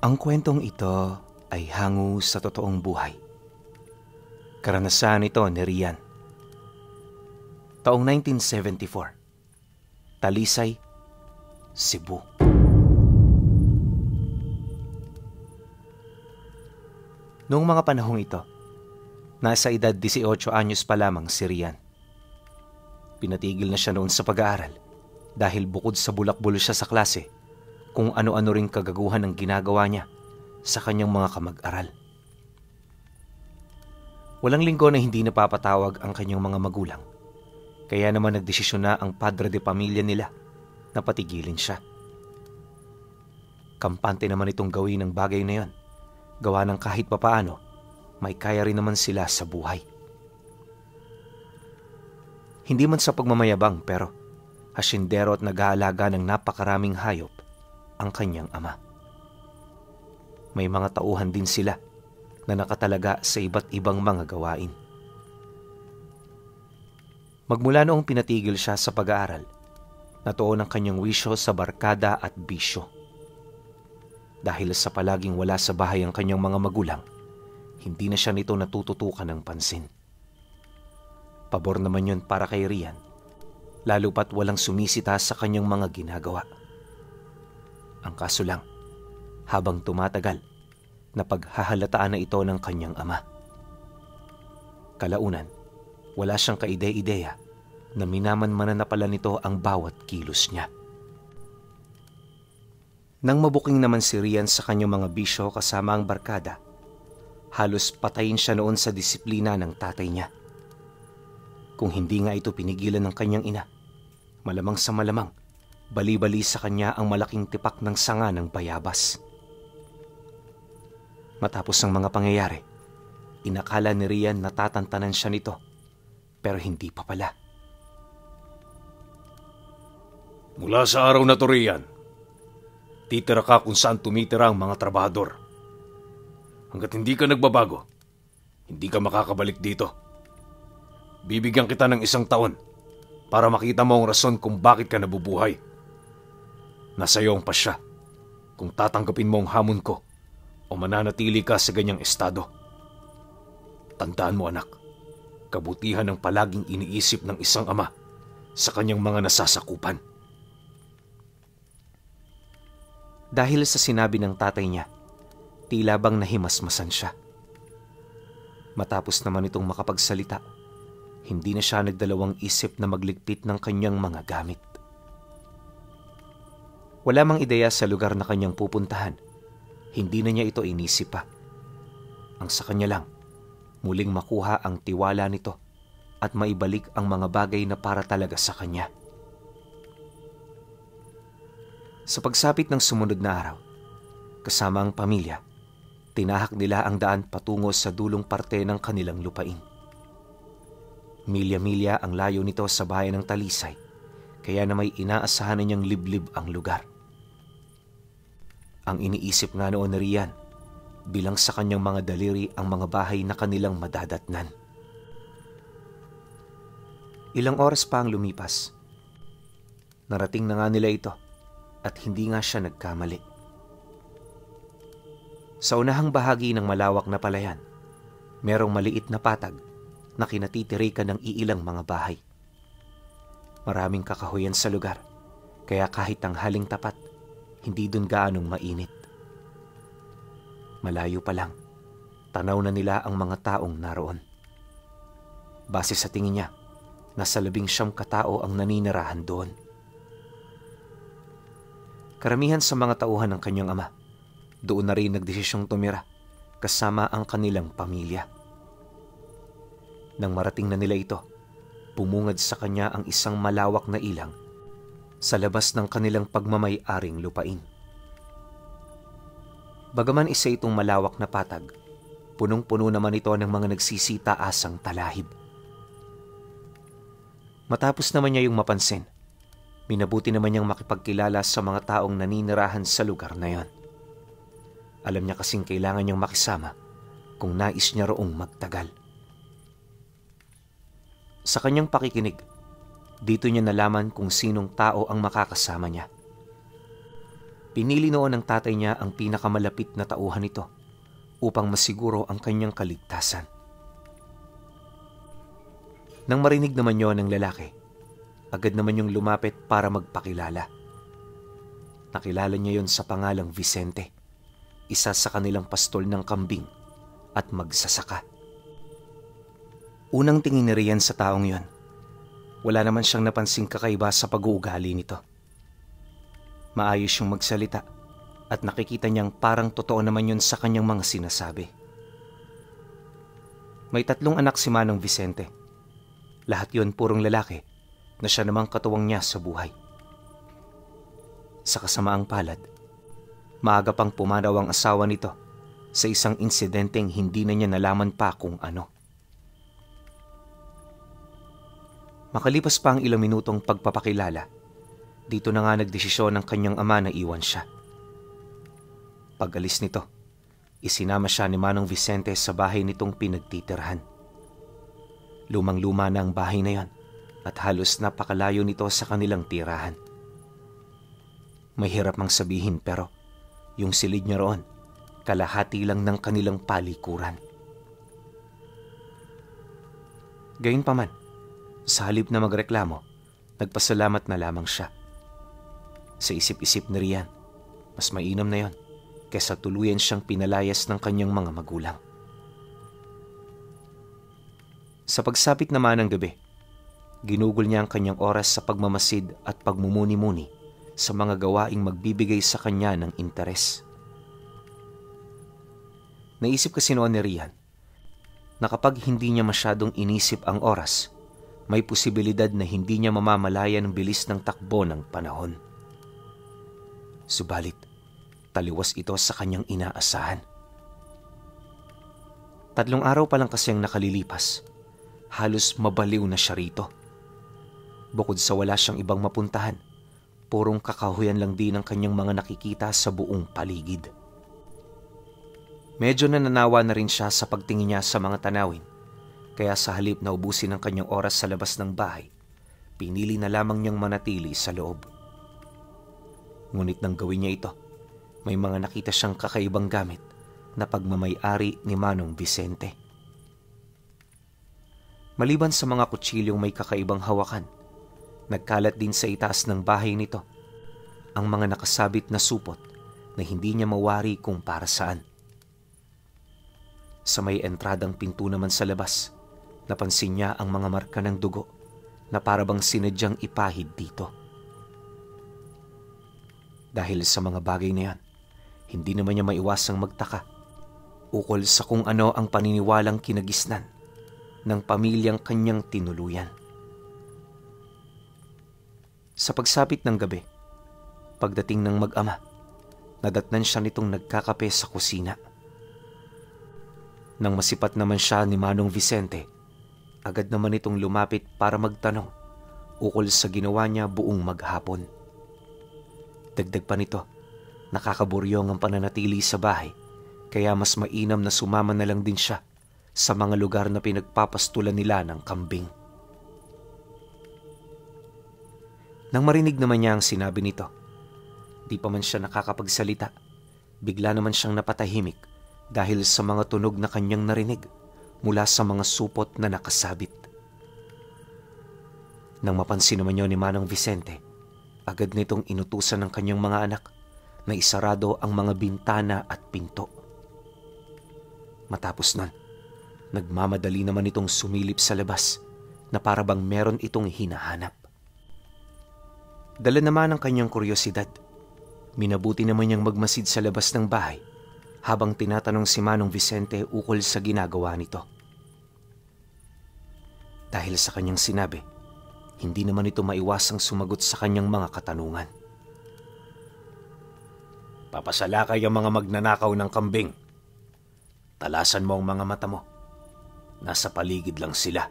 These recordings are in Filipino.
Ang kwentong ito ay hango sa totoong buhay. Karanasan ito ni Rian. Taong 1974, Talisay, Cebu. Noong mga panahong ito, nasa edad 18 anyos pa lamang si Rian. Pinatigil na siya noon sa pag-aaral dahil bukod sa bulakbol siya sa klase, kung ano-ano ring kagaguhan ang ginagawa niya sa kanyang mga kamag-aral. Walang linggo na hindi napapatawag ang kanyang mga magulang, kaya naman nagdesisyon na ang padre de pamilya nila na patigilin siya. Kampante naman itong gawin ang bagay na yon, gawa ng kahit papaano, may kaya rin naman sila sa buhay. Hindi man sa pagmamayabang pero hasyendero at nag-aalaga ng napakaraming hayop ang kanyang ama. May mga tauhan din sila na nakatalaga sa iba't ibang mga gawain. Magmula noong pinatigil siya sa pag-aaral, natuon ang kanyang wisyo sa barkada at bisyo. Dahil sa palaging wala sa bahay ang kanyang mga magulang, hindi na siya nito natututukan ng pansin. Pabor naman yun para kay Rian, lalo pat walang sumisita sa kanyang mga ginagawa. Ang kaso lang, habang tumatagal, napaghahalataan na ito ng kanyang ama. Kalaunan, wala siyang kaide-ideya na minamanmanan na pala nito ang bawat kilos niya. Nang mabuking naman si Rian sa kanyang mga bisyo kasama ang barkada, halos patayin siya noon sa disiplina ng tatay niya. Kung hindi nga ito pinigilan ng kanyang ina, malamang sa malamang, bali-bali sa kanya ang malaking tipak ng sanga ng bayabas. Matapos ang mga pangyayari, inakala ni Rian na tatantanan siya nito, pero hindi pa pala. Mula sa araw na to, Rian, titira ka kung saan tumitira ang mga trabahador. Hanggat hindi ka nagbabago, hindi ka makakabalik dito. Bibigyan kita ng 1 taon para makita mo ang rason kung bakit ka nabubuhay. Nasa iyo ang pasya kung tatanggapin mo ang hamon ko o mananatili ka sa ganyang estado. Tandaan mo, anak, kabutihan ang palaging iniisip ng isang ama sa kanyang mga nasasakupan. Dahil sa sinabi ng tatay niya, tila bang nahimasmasan siya. Matapos naman itong makapagsalita, hindi na siya nagdalawang isip na magligpit ng kanyang mga gamit. Wala mang ideya sa lugar na kanyang pupuntahan, hindi na niya ito inisip pa. Ang sa kanya lang, muling makuha ang tiwala nito at maibalik ang mga bagay na para talaga sa kanya. Sa pagsapit ng sumunod na araw, kasama ang pamilya, tinahak nila ang daan patungo sa dulong parte ng kanilang lupain. Milya-milya ang layo nito sa bayan ng Talisay, kaya na may inaasahan na niyang liblib ang lugar. Ang iniisip nga noon ni Rian, bilang sa kanyang mga daliri ang mga bahay na kanilang madadatnan. Ilang oras pa ang lumipas. Narating na nga nila ito at hindi nga siya nagkamali. Sa unahang bahagi ng malawak na palayan, merong maliit na patag na kinatitirikan ng iilang mga bahay. Maraming kakahuyan sa lugar, kaya kahit tanghaling tapat, hindi dun gaanong mainit. Malayo pa lang, tanaw na nila ang mga taong naroon. Base sa tingin niya, nasa 19 katao ang naninirahan doon. Karamihan sa mga tauhan ng kanyang ama, doon na rin nagdesisyong tumira kasama ang kanilang pamilya. Nang marating na nila ito, bumungad sa kanya ang isang malawak na ilang sa labas ng kanilang pagmamay-aring lupain. Bagaman isa itong malawak na patag, punong-puno naman ito ng mga nagsisitaasang talahib. Matapos naman niya yung mapansin, minabuti naman niyang makipagkilala sa mga taong naninirahan sa lugar na yon. Alam niya kasing kailangan niyang makisama kung nais niya roong magtagal. Sa kanyang pakikinig, dito niya nalaman kung sinong tao ang makakasama niya. Pinili noon ng tatay niya ang pinakamalapit na tauhan nito upang masiguro ang kanyang kaligtasan. Nang marinig naman yon ng lalaki, agad naman yung lumapit para magpakilala. Nakilala niya yon sa pangalang Vicente, isa sa kanilang pastol ng kambing at magsasaka. Unang tingin ni Rian sa taong yon, wala naman siyang napansing kakaiba sa pag-uugali nito. Maayos yung magsalita at nakikita niyang parang totoo naman yun sa kanyang mga sinasabi. May 3 anak si Manong Vicente. Lahat yon purong lalaki na siya namang katuwang niya sa buhay. Sa kasamaang palad, maaga pang pumanaw ang asawa nito sa isang insidenteng hindi na niya nalaman pa kung ano. Makalipas pa ang ilang minutong pagpapakilala, dito na nga nagdesisyon ng kanyang ama na iwan siya. Pag-alis nito, isinama siya ni Manong Vicente sa bahay nitong pinagtitirhan. Lumang-luma na ang bahay na yon at halos napakalayo nito sa kanilang tirahan. Mahirap mang sabihin pero yung silid niya roon, kalahati lang ng kanilang palikuran. Gayunpaman, sa halip na magreklamo, nagpasalamat na lamang siya. Sa isip-isip ni Rian, mas mainam na yon kaysa tuluyan siyang pinalayas ng kanyang mga magulang. Sa pagsapit naman ng gabi, ginugol niya ang kanyang oras sa pagmamasid at pagmumuni-muni sa mga gawaing magbibigay sa kanya ng interes. Naisip kasi noon ni Rian na kapag hindi niya masyadong inisip ang oras, may posibilidad na hindi niya mamamalayan ang bilis ng takbo ng panahon. Subalit, taliwas ito sa kanyang inaasahan. 3 araw pa lang kasi ang nakalilipas, halos mabaliw na siya rito. Bukod sa wala siyang ibang mapuntahan, purong kakahuyan lang din ang kanyang mga nakikita sa buong paligid. Medyo nananawa na rin siya sa pagtingin niya sa mga tanawin, kaya sa halip na ubusin ang kanyang oras sa labas ng bahay, pinili na lamang niyang manatili sa loob. Ngunit nang gawin niya ito, may mga nakita siyang kakaibang gamit na pagmamay-ari ni Manong Vicente. Maliban sa mga kutsilyong may kakaibang hawakan, nagkalat din sa itaas ng bahay nito ang mga nakasabit na supot na hindi niya mawari kung para saan. Sa may entradang pinto naman sa labas, napansin niya ang mga marka ng dugo na parabang sinadyang ipahid dito. Dahil sa mga bagay na yan, hindi naman niya maiwasang magtaka ukol sa kung ano ang paniniwalang kinagisnan ng pamilyang kanyang tinuluyan. Sa pagsapit ng gabi, pagdating ng mag-ama, nadatnan siya nitong nagkakape sa kusina. Nang masipat naman siya ni Manong Vicente, agad naman itong lumapit para magtanong ukol sa ginawa niya buong maghapon. Dagdag pa nito, nakakaburyong ang pananatili sa bahay, kaya mas mainam na sumama na lang din siya sa mga lugar na pinagpapastulan nila ng kambing. Nang marinig naman niya ang sinabi nito, di pa man siya nakakapagsalita, bigla naman siyang napatahimik dahil sa mga tunog na kanyang narinig mula sa mga supot na nakasabit. Nang mapansin naman yun ni Manong Vicente, agad nitong inutusan ng kanyang mga anak na isarado ang mga bintana at pinto. Matapos nun, nagmamadali naman itong sumilip sa labas na parabang meron itong hinahanap. Dala naman ang kanyang kuryosidad. Minabuti naman niyang magmasid sa labas ng bahay habang tinatanong si Manong Vicente ukol sa ginagawa nito. Dahil sa kanyang sinabi, hindi naman ito maiwasang sumagot sa kanyang mga katanungan. Papasalakay ang mga magnanakaw ng kambing. Talasan mo ang mga mata mo. Nasa paligid lang sila.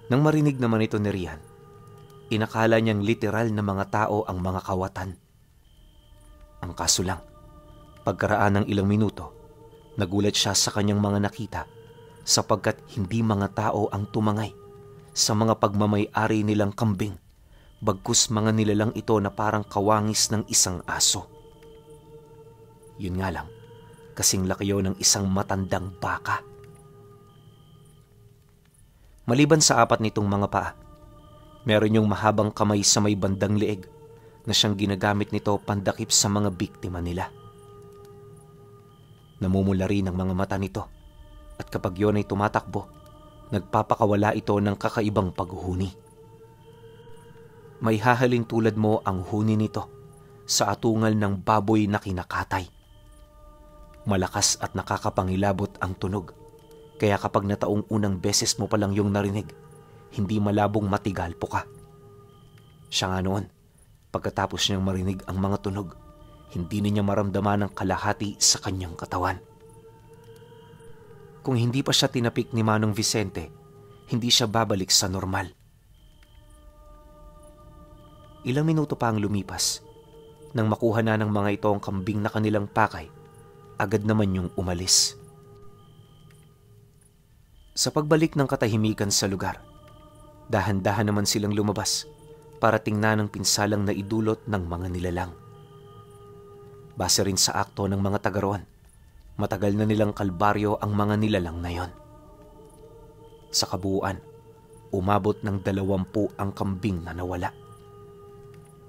Nang marinig naman ito ni Rian, inakala niyang literal na mga tao ang mga kawatan. Ang kaso lang, pagkaraan ng ilang minuto, nagulat siya sa kanyang mga nakita sapagkat hindi mga tao ang tumangay sa mga pagmamay-ari nilang kambing, bagkus mga nilalang ito na parang kawangis ng isang aso. Yun nga lang, kasing laki yun ng isang matandang baka. Maliban sa 4 nitong mga paa, meron yung mahabang kamay sa may bandang leeg na siyang ginagamit nito pandakip sa mga biktima nila. Namumula rin ang mga mata nito at kapag yun ay tumatakbo, nagpapakawala ito ng kakaibang paghuhuni. May hahalin tulad mo ang huni nito sa atungal ng baboy na kinakatay. Malakas at nakakapangilabot ang tunog, kaya kapag nataong unang beses mo palang yung narinig, hindi malabong matigalpo ka. Siya nga noon, pagkatapos niyang marinig ang mga tunog, hindi niya maramdaman ang kalahati sa kanyang katawan. Kung hindi pa siya tinapik ni Manong Vicente, hindi siya babalik sa normal. Ilang minuto pa ang lumipas. Nang makuha na ng mga ito ang kambing na kanilang pakay, agad naman yung umalis. Sa pagbalik ng katahimikan sa lugar, dahan-dahan naman silang lumabas para tingnan ang pinsalang na idulot ng mga nilalang. Base rin sa akto ng mga taga roon, matagal na nilang kalbaryo ang mga nilalang na yon. Sa kabuuan, umabot ng 20 ang kambing na nawala.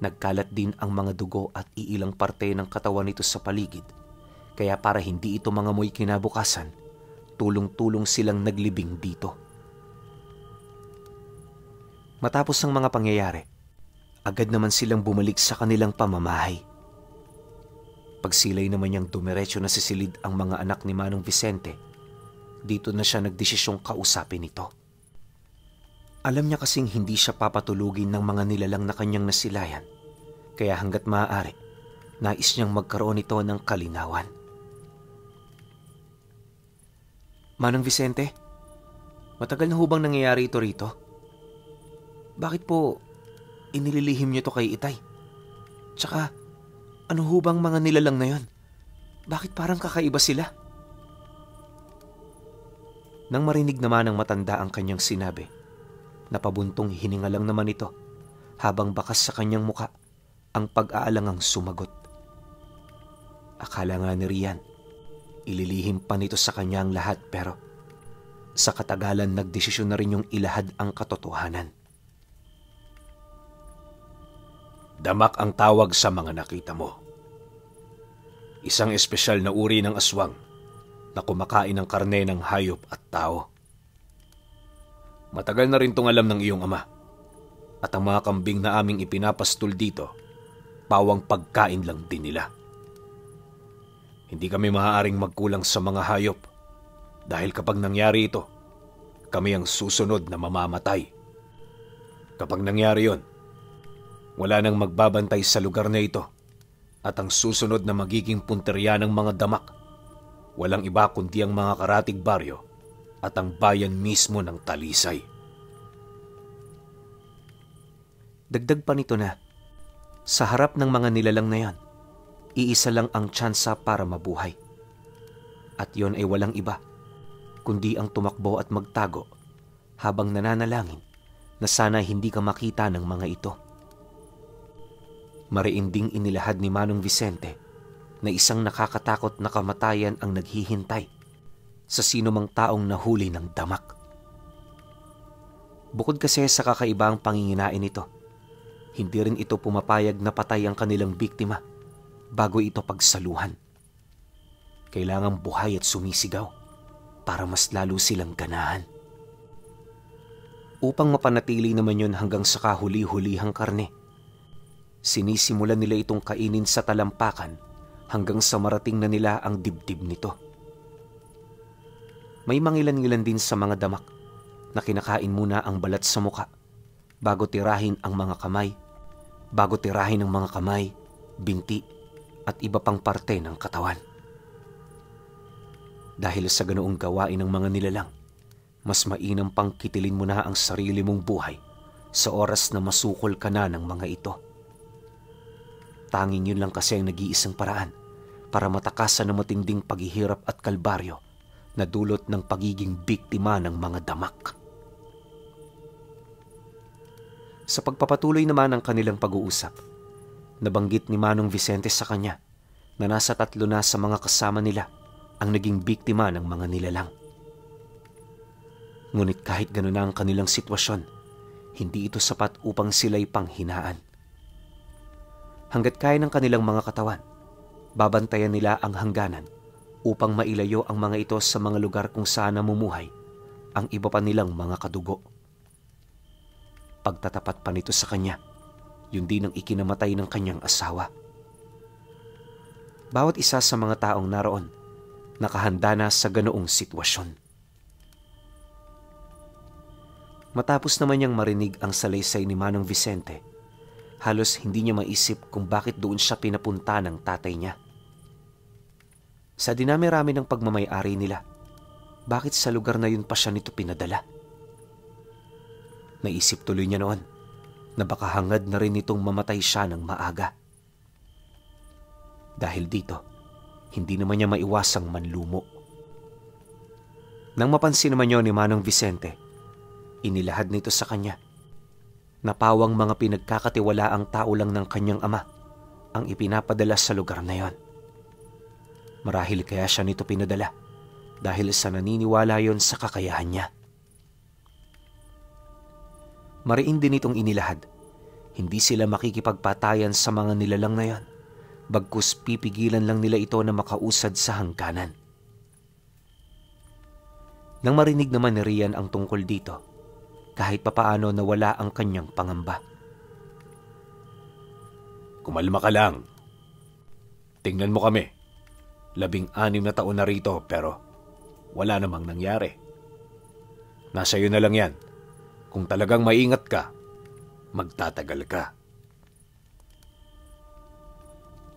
Nagkalat din ang mga dugo at iilang parte ng katawan nito sa paligid, kaya para hindi ito mangamoy kinabukasan, tulong-tulong silang naglibing dito. Matapos ang mga pangyayari, agad naman silang bumalik sa kanilang pamamahay. Pagsilay naman niyang dumiretso na sisilid ang mga anak ni Manong Vicente, dito na siya nagdesisyong kausapin ito. Alam niya kasing hindi siya papatulugin ng mga nilalang na kanyang nasilayan, kaya hanggat maaari, nais niyang magkaroon ito ng kalinawan. Manong Vicente, matagal na hubang nangyayari ito rito? Bakit po inililihim niyo to kay Itay? Tsaka, ano hubang mga nilalang na yon? Bakit parang kakaiba sila? Nang marinig naman ng matanda ang kanyang sinabi, napabuntong hininga lang naman ito habang bakas sa kanyang muka ang pag-aalangang sumagot. Akala nga ni Rian, ililihim pa nito sa kanya ang lahat pero sa katagalan nagdesisyon na rin yung ilahad ang katotohanan. Damak ang tawag sa mga nakita mo. Isang espesyal na uri ng aswang na kumakain ng karne ng hayop at tao. Matagal na rin tong alam ng iyong ama at ang mga kambing na aming ipinapastol dito, pawang pagkain lang din nila. Hindi kami maaaring magkulang sa mga hayop dahil kapag nangyari ito, kami ang susunod na mamamatay. Kapag nangyari yon, wala nang magbabantay sa lugar na ito at ang susunod na magiging punterya ng mga damak, walang iba kundi ang mga karatig baryo at ang bayan mismo ng Talisay. Dagdag pa nito na, sa harap ng mga nilalang na yan, iisa lang ang tsansa para mabuhay. At yon ay walang iba, kundi ang tumakbo at magtago habang nananalangin na sana hindi ka makita ng mga ito. Mariinding inilahad ni Manong Vicente na isang nakakatakot na kamatayan ang naghihintay sa sino mang taong nahuli ng damak. Bukod kasi sa kakaibang panginginain nito, hindi rin ito pumapayag na patay ang kanilang biktima bago ito pagsaluhan. Kailangang buhay at sumisigaw para mas lalo silang ganahan. Upang mapanatili naman yun hanggang sa kahuli-hulihang karne, sinisimulan nila itong kainin sa talampakan hanggang sa marating na nila ang dibdib nito. May mangilan-ngilan din sa mga damak na kinakain muna ang balat sa muka bago tirahin ang mga kamay, binti at iba pang parte ng katawan. Dahil sa ganoong gawain ng mga nilalang, mas mainam pang kitilin mo na ang sarili mong buhay sa oras na masukol ka na ng mga ito. Tanging yun lang kasi ang nag-iisang paraan para matakasan ng matinding paghihirap at kalbaryo na dulot ng pagiging biktima ng mga damak. Sa pagpapatuloy naman ng kanilang pag-uusap, nabanggit ni Manong Vicente sa kanya na nasa 3 na sa mga kasama nila ang naging biktima ng mga nilalang. Ngunit kahit gano'n na ang kanilang sitwasyon, hindi ito sapat upang sila'y panghinaan. Hanggat kaya ng kanilang mga katawan, babantayan nila ang hangganan upang mailayo ang mga ito sa mga lugar kung saan namumuhay ang iba pa nilang mga kadugo. Pagtatapat pa nito sa kanya, yun din ang ikinamatay ng kanyang asawa. Bawat isa sa mga taong naroon, nakahanda na sa ganoong sitwasyon. Matapos naman niyang marinig ang salaysay ni Manong Vicente, halos hindi niya maisip kung bakit doon siya pinapunta ng tatay niya. Sa dinami-rami ng pagmamay-ari nila, bakit sa lugar na yun pa siya nito pinadala? Naisip tuloy niya noon na baka hangad na rin itong mamatay siya ng maaga. Dahil dito, hindi naman niya maiwasang manlumo. Nang mapansin naman yun ni Manong Vicente, inilahad nito sa kanya na pawang mga pinagkakatiwalaang tao lang ng kanyang ama ang ipinapadala sa lugar na yon. Marahil kaya siya nito pinadala dahil sa naniniwala yon sa kakayahan niya. Mariin din itong inilahad. Hindi sila makikipagpatayan sa mga nilalang na yan, bagkus pipigilan lang nila ito na makausad sa hangganan. Nang marinig naman ni Rian ang tungkol dito, kahit papaano nawala ang kanyang pangamba. Kumalma ka lang. Tingnan mo kami. 16 na taon na rito pero wala namang nangyari. Nasa iyo na lang yan. Kung talagang maingat ka, magtatagal ka.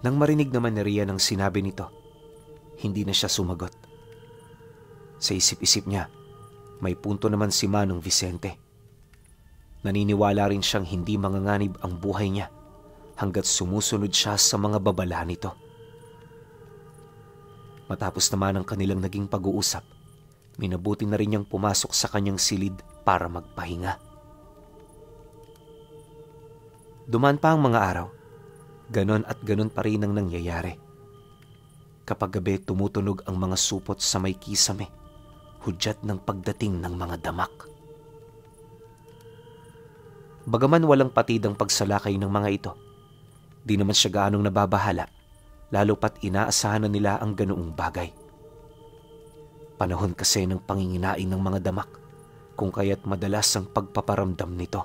Nang marinig naman ni Rian ang sinabi nito, hindi na siya sumagot. Sa isip-isip niya, may punto naman si Manong Vicente. Naniniwala rin siyang hindi manganganib ang buhay niya hanggat sumusunod siya sa mga babala nito. Matapos naman ang kanilang naging pag-uusap, minabuti na rin niyang pumasok sa kanyang silid para magpahinga. Dumaan pa ang mga araw, ganon at ganon pa rin ang nangyayari. Kapag gabi tumutunog ang mga supot sa may kisame, hudyat ng pagdating ng mga damak. Bagaman walang patid ang pagsalakay ng mga ito, di naman siya gaanong nababahala, lalo pat inaasahan na nila ang ganoong bagay. Panahon kasi ng panginginain ng mga damak, kung kaya't madalas ang pagpaparamdam nito.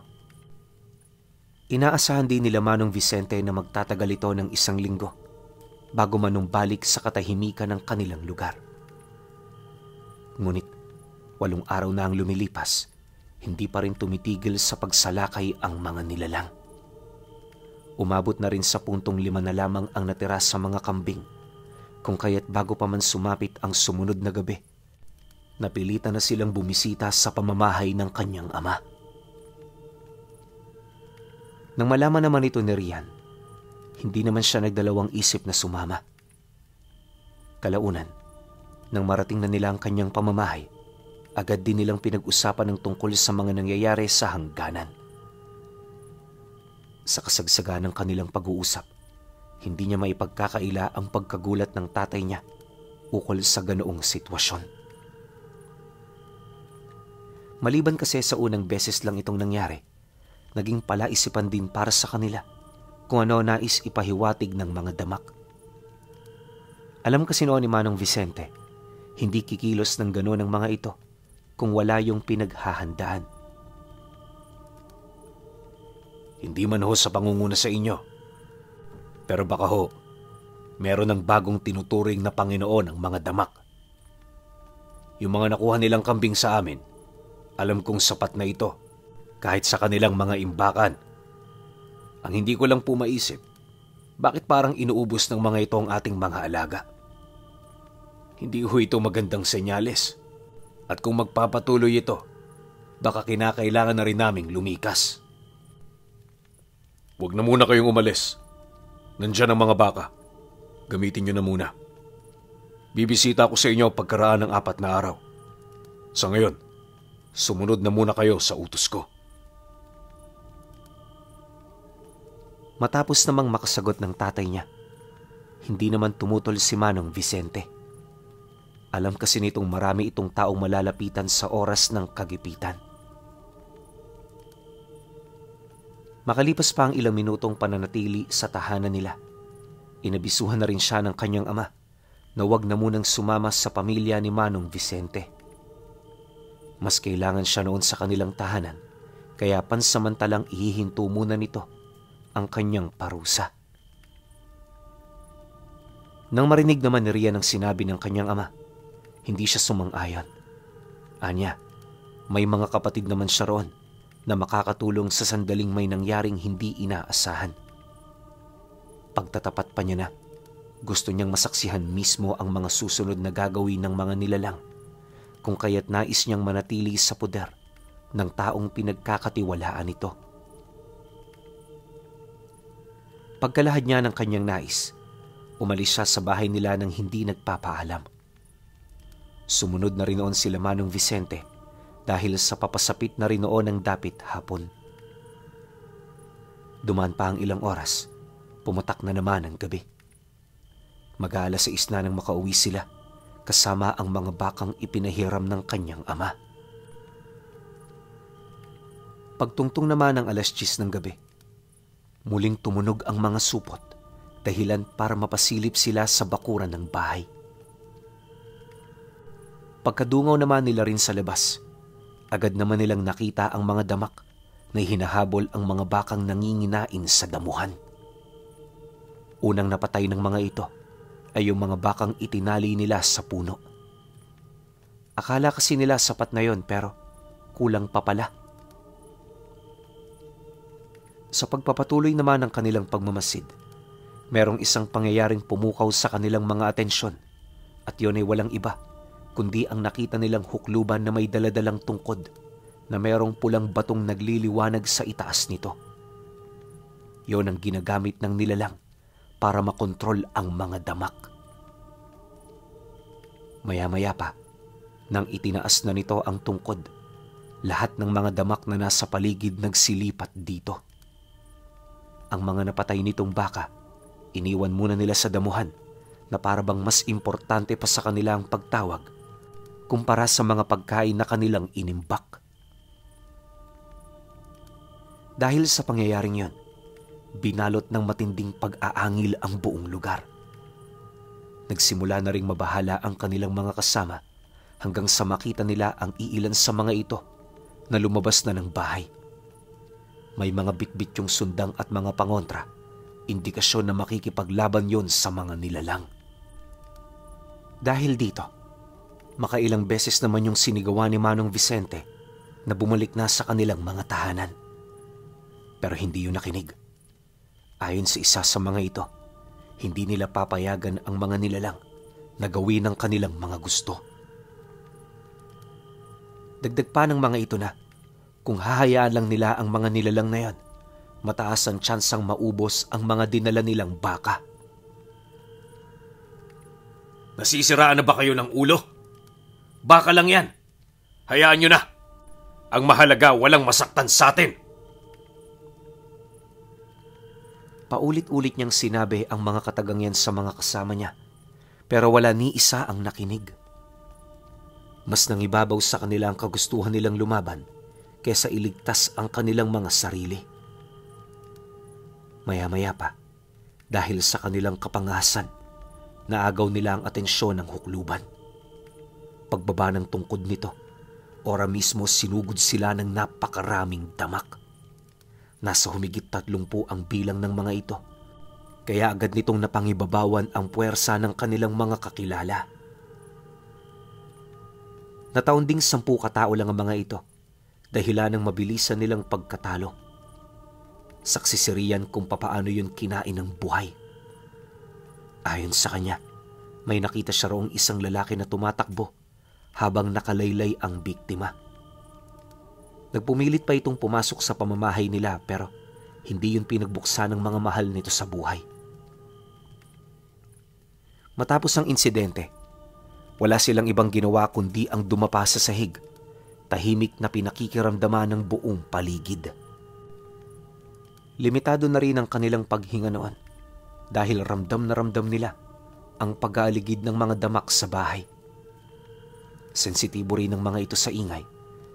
Inaasahan din nila Manong Vicente na magtatagal ito ng 1 linggo bago manumbalik sa katahimikan ng kanilang lugar. Ngunit 8 araw na ang lumilipas, hindi pa rin tumitigil sa pagsalakay ang mga nilalang. Umabot na rin sa puntong 5 na lamang ang natira sa mga kambing, kung kaya't bago pa man sumapit ang sumunod na gabi, napilitan na silang bumisita sa pamamahay ng kanyang ama. Nang malaman naman ito ni Rian, hindi naman siya nagdalawang isip na sumama. Kalaunan, nang marating na nila ang kanyang pamamahay, agad din nilang pinag-usapan ng tungkol sa mga nangyayari sa hangganan. Sa kasagsagan ng kanilang pag-uusap, hindi niya maipagkakaila ang pagkagulat ng tatay niya ukol sa ganoong sitwasyon. Maliban kasi sa unang beses lang itong nangyari, naging palaisipan din para sa kanila kung ano nais ipahiwatig ng mga damak. Alam kasi noon ni Manong Vicente, hindi kikilos ng gano'n ang mga ito kung wala yung pinaghahandaan. Hindi man ho sa pangunguna sa inyo, pero baka ho, meron ng bagong tinuturing na Panginoon ang mga damak. Yung mga nakuha nilang kambing sa amin, alam kong sapat na ito kahit sa kanilang mga imbakan. Ang hindi ko lang po maisip, bakit parang inuubos ng mga ito ang ating mga alaga? Hindi ho ito magandang senyales. At kung magpapatuloy ito, baka kinakailangan na rin naming lumikas. Huwag na muna kayong umalis. Nandyan ang mga baka. Gamitin nyo na muna. Bibisita ko sa inyo pagkaraan ng 4 na araw. Sa ngayon, sumunod na muna kayo sa utos ko. Matapos namang makasagot ng tatay niya, hindi naman tumutol si Manong Vicente. Alam kasi nitong marami itong taong malalapitan sa oras ng kagipitan. Makalipas pa ang ilang minutong pananatili sa tahanan nila, inabisuhan na rin siya ng kanyang ama na huwag na munang sumama sa pamilya ni Manong Vicente. Mas kailangan siya noon sa kanilang tahanan, kaya pansamantalang ihihinto muna nito ang kanyang parusa. Nang marinig naman ni Rian ang sinabi ng kanyang ama, hindi siya sumang-ayon. Anya, may mga kapatid naman siya roon na makakatulong sa sandaling may nangyaring hindi inaasahan. Pagtatapat pa niya na, gusto niyang masaksihan mismo ang mga susunod na gagawin ng mga nilalang, kung kaya't nais niyang manatili sa poder ng taong pinagkakatiwalaan nito. Pagkalahad niya ng kanyang nais, umalis siya sa bahay nila nang hindi nagpapaalam. Sumunod na rin noon sila Manong Vicente dahil sa papasapit na rin noon ng dapit hapon. Dumaan pa ang ilang oras, pumatak na naman ang gabi. Mag-aalas 6 na nang makauwi sila kasama ang mga bakang ipinahiram ng kanyang ama. Pagtungtong naman ng alas 10 ng gabi, muling tumunog ang mga supot, dahilan para mapasilip sila sa bakuran ng bahay. Pagkadungaw naman nila rin sa labas, agad naman nilang nakita ang mga damak na hinahabol ang mga bakang nanginginain sa damuhan. Unang napatay ng mga ito ay yung mga bakang itinali nila sa puno. Akala kasi nila sapat na yon pero kulang pa pala. Sa pagpapatuloy naman ng kanilang pagmamasid, merong isang pangyayaring pumukaw sa kanilang mga atensyon at yun ay walang iba kundi ang nakita nilang hukluban na may daladalang tungkod na merong pulang batong nagliliwanag sa itaas nito. Yun ang ginagamit ng nilalang para makontrol ang mga damak. Maya-maya pa, nang itinaas na nito ang tungkod, lahat ng mga damak na nasa paligid nagsilipat dito. Ang mga napatay nitong baka, iniwan muna nila sa damuhan na parabang mas importante pa sa kanila ang pagtawag kumpara sa mga pagkain na kanilang inimbak. Dahil sa pangyayaring yon, binalot ng matinding pag-aangil ang buong lugar. Nagsimula na ring mabahala ang kanilang mga kasama hanggang sa makita nila ang iilan sa mga ito na lumabas na ng bahay. May mga bitbit yung sundang at mga pangontra, indikasyon na makikipaglaban yon sa mga nilalang. Dahil dito, makailang beses naman yung sinigawa ni Manong Vicente na bumalik na sa kanilang mga tahanan. Pero hindi yun nakinig. Ayon sa isa sa mga ito, hindi nila papayagan ang mga nilalang na gawin ang kanilang mga gusto. Dagdag pa ng mga ito na, kung hahayaan lang nila ang mga nilalang na yon, mataas ang tsansang maubos ang mga dinala nilang baka. Nasisiraan na ba kayo ng ulo? Baka lang yan. Hayaan nyo na. Ang mahalaga, walang masaktan sa atin. Paulit-ulit niyang sinabi ang mga katagang yan sa mga kasama niya, pero wala ni isa ang nakinig. Mas nangibabaw sa kanila ang kagustuhan nilang lumaban kaysa iligtas ang kanilang mga sarili. Maya-maya pa, dahil sa kanilang kapangasan, naagaw nila ang atensyon ng hukluban. Pagbaba ng tungkod nito, ora mismo sinugod sila ng napakaraming damak. Nasa humigit 30 ang bilang ng mga ito, kaya agad nitong napangibabawan ang puwersa ng kanilang mga kakilala. Nataon ding 10 katao lang ang mga ito, dahilan ng mabilisan nilang pagkatalo. Saksi si Rian kung papaano yun kinain ng buhay. Ayon sa kanya, may nakita siya roong isang lalaki na tumatakbo habang nakalaylay ang biktima. Nagpumilit pa itong pumasok sa pamamahay nila pero hindi yun pinagbuksan ng mga mahal nito sa buhay. Matapos ang insidente, wala silang ibang ginawa kundi ang dumapa sa sahig, tahimik na pinakikiramdaman ng buong paligid. Limitado na rin ang kanilang paghinga noon dahil ramdam na ramdam nila ang pag-aaligid ng mga damak sa bahay. Sensitibo rin ang mga ito sa ingay,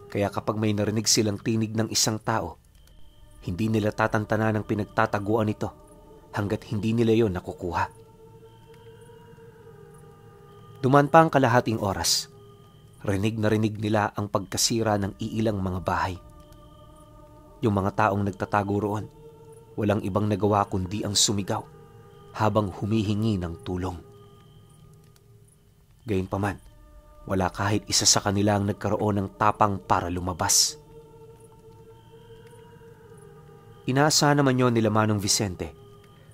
kaya kapag may narinig silang tinig ng isang tao, hindi nila tatantanan ang pinagtataguan nito hanggat hindi nila yon nakukuha. Dumaan pa ang kalahating oras. Rinig na rinig nila ang pagkasira ng iilang mga bahay. Yung mga taong nagtatago roon, walang ibang nagawa kundi ang sumigaw habang humihingi ng tulong. Gayunpaman, wala kahit isa sa kanila ang nagkaroon ng tapang para lumabas. Inaasahan naman yon nila Manong Vicente,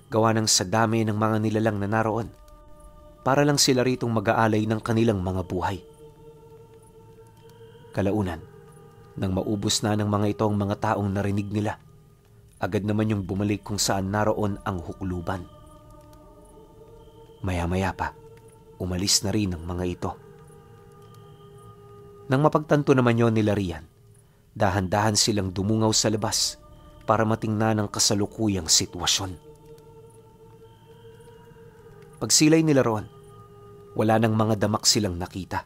gawa ng sa dami ng mga nilalang na naroon, para lang sila ritong mag-aalay ng kanilang mga buhay. Kalaunan, nang maubos na ng mga ito ang mga taong narinig nila, agad naman yung bumalik kung saan naroon ang hukluban. Maya-maya pa, umalis na rin ang mga ito. Nang mapagtanto naman yon nila Rian, dahan-dahan silang dumungaw sa labas para matingnan ang kasalukuyang sitwasyon. Pagsilay nila roon, wala nang mga damak silang nakita.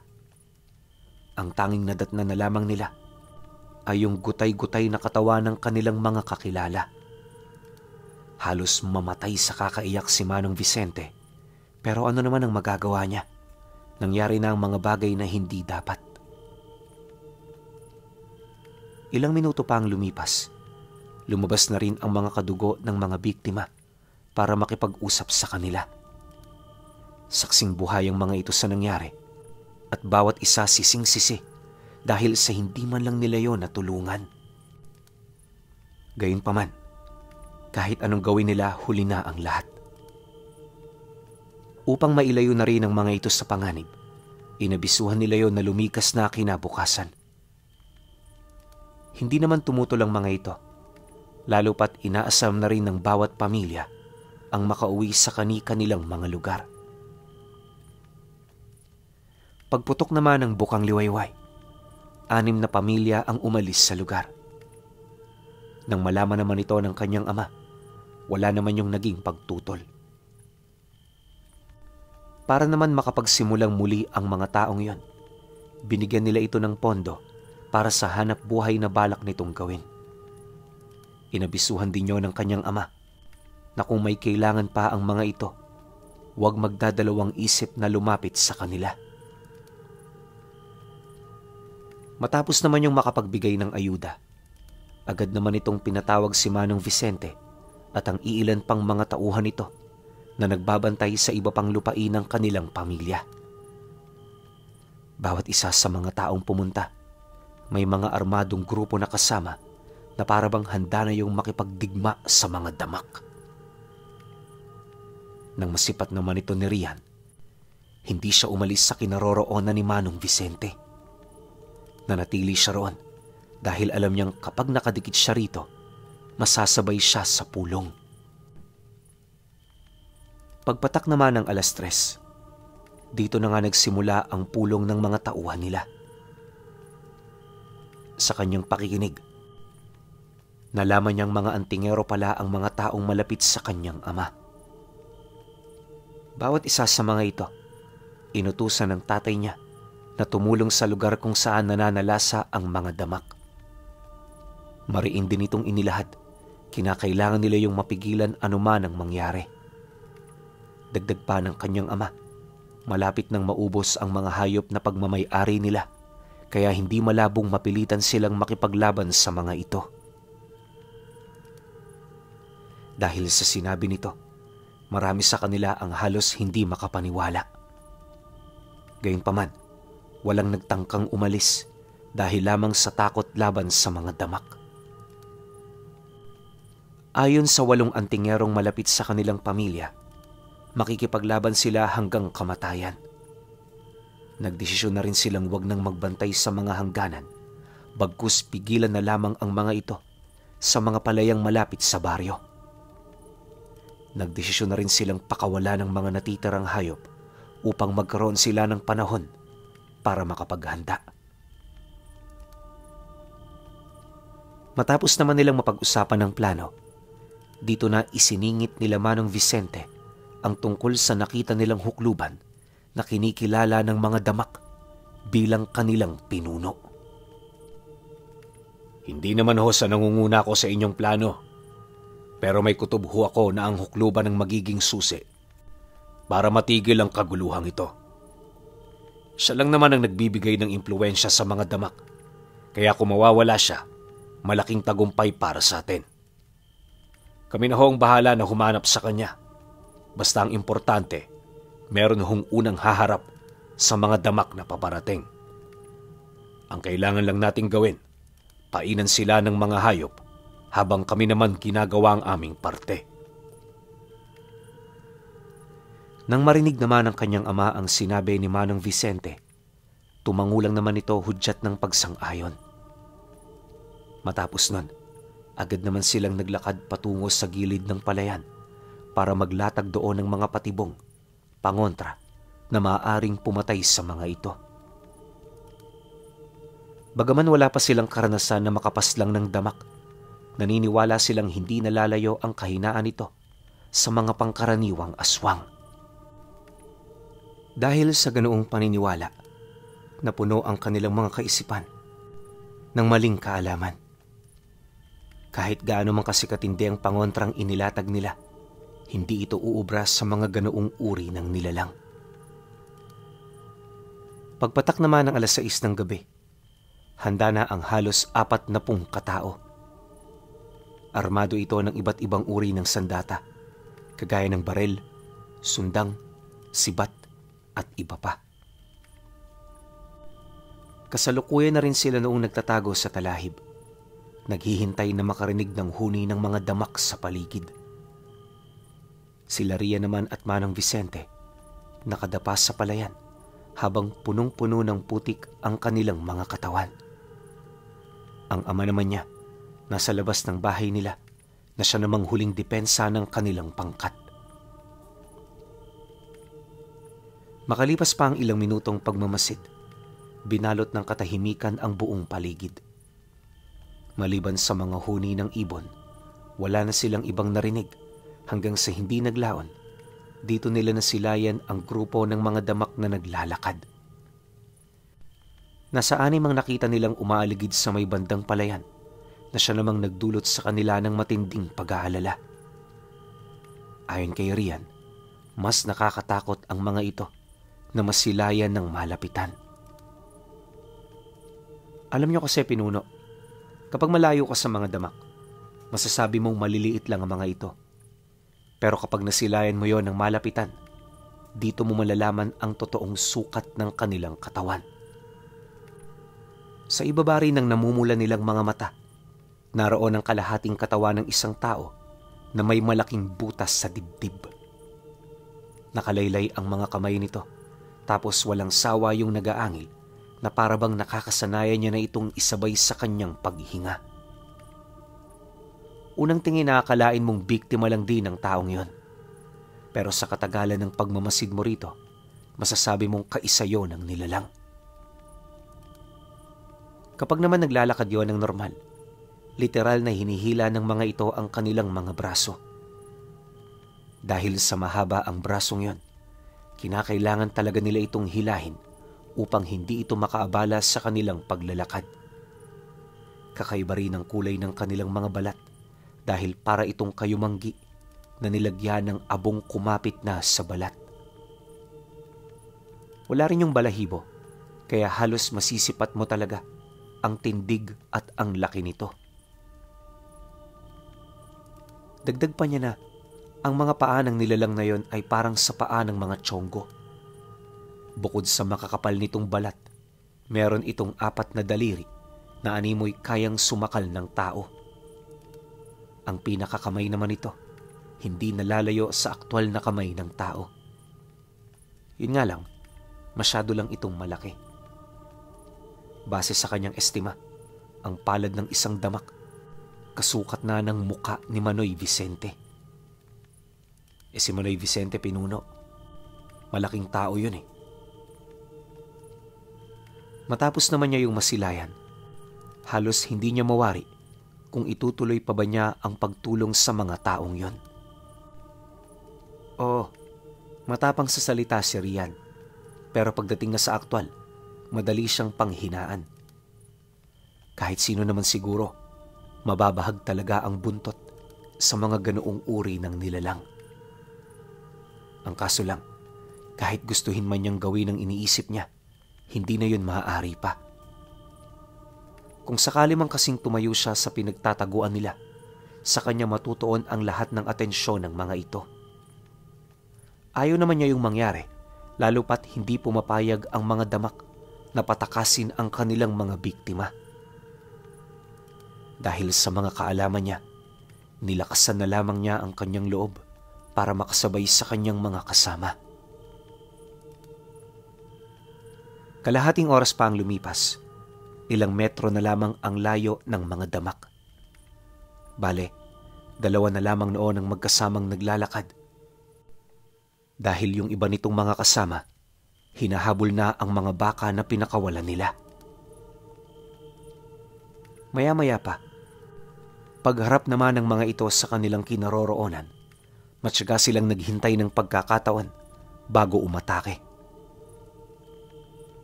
Ang tanging nadatnan na lamang nila ay yung gutay-gutay na katawan ng kanilang mga kakilala. Halos mamatay sa kakaiyak si Manong Vicente, pero ano naman ang magagawa niya? Nangyari na ang mga bagay na hindi dapat. Ilang minuto pa ang lumipas. Lumabas na rin ang mga kadugo ng mga biktima para makipag-usap sa kanila. Saksing buhay ang mga ito sa nangyari at bawat isa sising-sisi dahil sa hindi man lang nila yon natulungan. Gayunpaman, kahit anong gawin nila, huli na ang lahat. Upang mailayo na rin ang mga ito sa panganib, inabisuhan nila yon na lumikas na kinabukasan. Hindi naman tumutol ang mga ito, lalo pat inaasam na rin ng bawat pamilya ang makauwi sa kani-kanilang mga lugar. Pagputok naman ng bukang liwayway, 6 na pamilya ang umalis sa lugar. Nang malaman naman ito ng kanyang ama, wala naman yung naging pagtutol. Para naman makapagsimulang muli ang mga taong yon, binigyan nila ito ng pondo para sa hanap buhay na balak nitong gawin. Inabisuhan din yon ng kanyang ama na kung may kailangan pa ang mga ito, huwag magdadalawang isip na lumapit sa kanila. Matapos naman yung makapagbigay ng ayuda, agad naman itong pinatawag si Manong Vicente at ang iilan pang mga tauhan nito na nagbabantay sa iba pang lupain ng kanilang pamilya. Bawat isa sa mga taong pumunta, may mga armadong grupo na kasama na parabang handa na yung makipagdigma sa mga damak. Nang masipat naman ito ni Rian, hindi siya umalis sa kinaroroonan ni Manong Vicente. Nanatili siya roon dahil alam niyang kapag nakadikit siya rito, masasabay siya sa pulong. Pagpatak naman ng 3:00, dito na nga nagsimula ang pulong ng mga tauhan nila. Sa kanyang pakikinig, nalaman niyang mga antingero pala ang mga taong malapit sa kanyang ama. Bawat isa sa mga ito, inutusan ng tatay niya na tumulong sa lugar kung saan nananalasa ang mga damak. Mariin din itong inilahad, kinakailangan nila yung mapigilan anuman ang mangyari. Dagdag pa ng kanyang ama, malapit nang maubos ang mga hayop na pagmamay-ari nila, kaya hindi malabong mapilitan silang makipaglaban sa mga ito. Dahil sa sinabi nito, marami sa kanila ang halos hindi makapaniwala. Gayunpaman, walang nagtangkang umalis dahil lamang sa takot laban sa mga damak. Ayon sa 8 antingerong malapit sa kanilang pamilya, makikipaglaban sila hanggang kamatayan. Nagdesisyon na rin silang wag nang magbantay sa mga hangganan, bagkus pigilan na lamang ang mga ito sa mga palayang malapit sa baryo. Nagdesisyon na rin silang pakawala ng mga natitirang hayop upang magkaroon sila ng panahon para makapaghanda. Matapos naman nilang mapag-usapan ng plano, Dito na isiningit nila Manong Vicente ang tungkol sa nakita nilang hukluban na kinikilala ng mga damak bilang kanilang pinuno. Hindi naman ho sa nangunguna ko sa inyong plano, pero may kutob ho ako na ang hukluban ang magiging susi para matigil ang kaguluhang ito. Siya lang naman ang nagbibigay ng impluwensya sa mga damak, kaya kung mawawala siya, malaking tagumpay para sa atin. Kami na ho ang bahala na humanap sa kanya. Basta ang importante, meron hong unang haharap sa mga damak na paparating. Ang kailangan lang nating gawin, painan sila ng mga hayop habang kami naman ginagawa ang aming parte. Nang marinig naman ng kanyang ama ang sinabi ni Manong Vicente, tumangulang naman ito hudyat ng pagsang-ayon. Matapos nun, agad naman silang naglakad patungo sa gilid ng palayan para maglatag doon ng mga patibong, pangontra na maaaring pumatay sa mga ito. Bagaman wala pa silang karanasan na makapaslang ng damak, naniniwala silang hindi nalalayo ang kahinaan nito sa mga pangkaraniwang aswang. Dahil sa ganoong paniniwala, napuno ang kanilang mga kaisipan ng maling kaalaman. Kahit gaano man kasikatindi ang pangontrang inilatag nila, hindi ito uubra sa mga ganoong uri ng nilalang. Pagpatak naman ng 6:00 ng gabi, handa na ang halos 40 katao. Armado ito ng iba't ibang uri ng sandata, kagaya ng barel, sundang, sibat at iba pa. Kasalukuyan na rin sila noong nagtatago sa talahib, naghihintay na makarinig ng huni ng mga damak sa paligid. Sila Ria naman at Manong Vicente nakadapa sa palayan habang punong-puno ng putik ang kanilang mga katawan. Ang ama naman niya nasa labas ng bahay nila na siya namang huling depensa ng kanilang pangkat. Makalipas pa ang ilang minutong pagmamasid, binalot ng katahimikan ang buong paligid. Maliban sa mga huni ng ibon, wala na silang ibang narinig hanggang sa hindi naglaon. Dito nila nasilayan ang grupo ng mga damak na naglalakad. Nasa 6 ang nakita nilang umaaligid sa may bandang palayan na siya namang nagdulot sa kanila ng matinding pag-aalala. Ayon kay Rian, mas nakakatakot ang mga ito na masilayan ng malapitan. Alam niyo kasi, Pinuno, kapag malayo ka sa mga damak, masasabi mong maliliit lang ang mga ito. Pero kapag nasilayan mo yon ng malapitan, dito mo malalaman ang totoong sukat ng kanilang katawan. Sa ibaba rin ng namumula nilang mga mata, naroon ang kalahating katawan ng isang tao na may malaking butas sa dibdib. Nakalaylay ang mga kamay nito, tapos walang sawa yung nagaangil na parabang nakakasanayan niya na itong isabay sa kanyang paghihinga. Unang tingin nakakalain mong biktima lang din ng taong yon. Pero sa katagalan ng pagmamasid mo rito, masasabi mong kaisa yon ng nilalang. Kapag naman naglalakad yon ng normal, literal na hinihila ng mga ito ang kanilang mga braso. Dahil sa mahaba ang brasong yon, kinakailangan talaga nila itong hilahin upang hindi ito makaabala sa kanilang paglalakad. Kakaiba rin ang kulay ng kanilang mga balat dahil para itong kayumanggi na nilagyan ng abong kumapit na sa balat. Wala rin yung balahibo, kaya halos masisipat mo talaga ang tindig at ang laki nito. Dagdag pa niya na ang mga paa ng nilalang na yon ay parang sa paa ng mga tiyonggo. Bukod sa makakapal nitong balat, meron itong 4 na daliri na animoy kayang sumakal ng tao. Ang pinakakamay naman ito, hindi nalalayo sa aktwal na kamay ng tao. Yun nga lang, masyado lang itong malaki. Base sa kanyang estima, ang palad ng isang damak, kasukat na ng muka ni Manoy Vicente. Si Manoy Vicente, Pinuno, malaking tao yun eh. Matapos naman niya yung masilayan, halos hindi niya mawari kung itutuloy pa ba niya ang pagtulong sa mga taong yon. Oo, matapang sa salita si Rian, pero pagdating na sa aktwal, madali siyang panghinaan. Kahit sino naman siguro, mababahag talaga ang buntot sa mga ganoong uri ng nilalang. Ang kaso lang, kahit gustuhin man niyang gawin ang iniisip niya, hindi na yun maaari pa. Kung sakali man kasing tumayo siya sa pinagtataguan nila, sa kanya matutuon ang lahat ng atensyon ng mga ito. Ayaw naman niya yung mangyari, lalo pat hindi pumapayag ang mga damak na patakasin ang kanilang mga biktima. Dahil sa mga kaalaman niya, nilakasan na lamang niya ang kanyang loob para makasabay sa kanyang mga kasama. Kalahating oras pa ang lumipas. Ilang metro na lamang ang layo ng mga damak. Bale, 2 na lamang noon ang magkasamang naglalakad. Dahil yung iba nitong mga kasama, hinahabol na ang mga baka na pinakawalan nila. Maya-maya pa, pagharap naman ng mga ito sa kanilang kinaroroonan, matyaga silang naghintay ng pagkakataon bago umatake.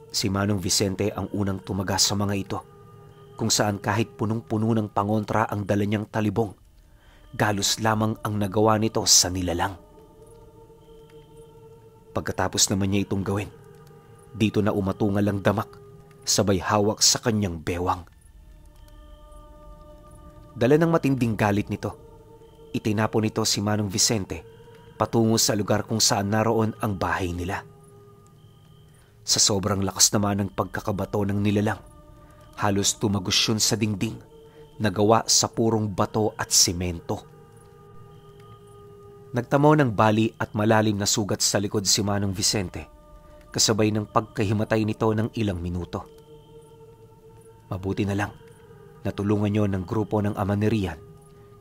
Si Manong Vicente ang unang tumagas sa mga ito, kung saan kahit punong-puno ng pangontra ang dala niyang talibong, galos lamang ang nagawa nito sa nilalang. Pagkatapos naman niya itong gawin, dito na umatungal ang damak, sabay hawak sa kanyang bewang. Dala ng matinding galit nito, itinapon nito si Manong Vicente patungo sa lugar kung saan naroon ang bahay nila. Sa sobrang lakas naman ng pagkakabato ng nilalang, halos tumagos yun sa dingding na gawa sa purong bato at simento. Nagtamo ng bali at malalim na sugat sa likod si Manong Vicente, kasabay ng pagkahimatay nito ng ilang minuto. Mabuti na lang, natulungan yon ng grupo ng ama ni Rian,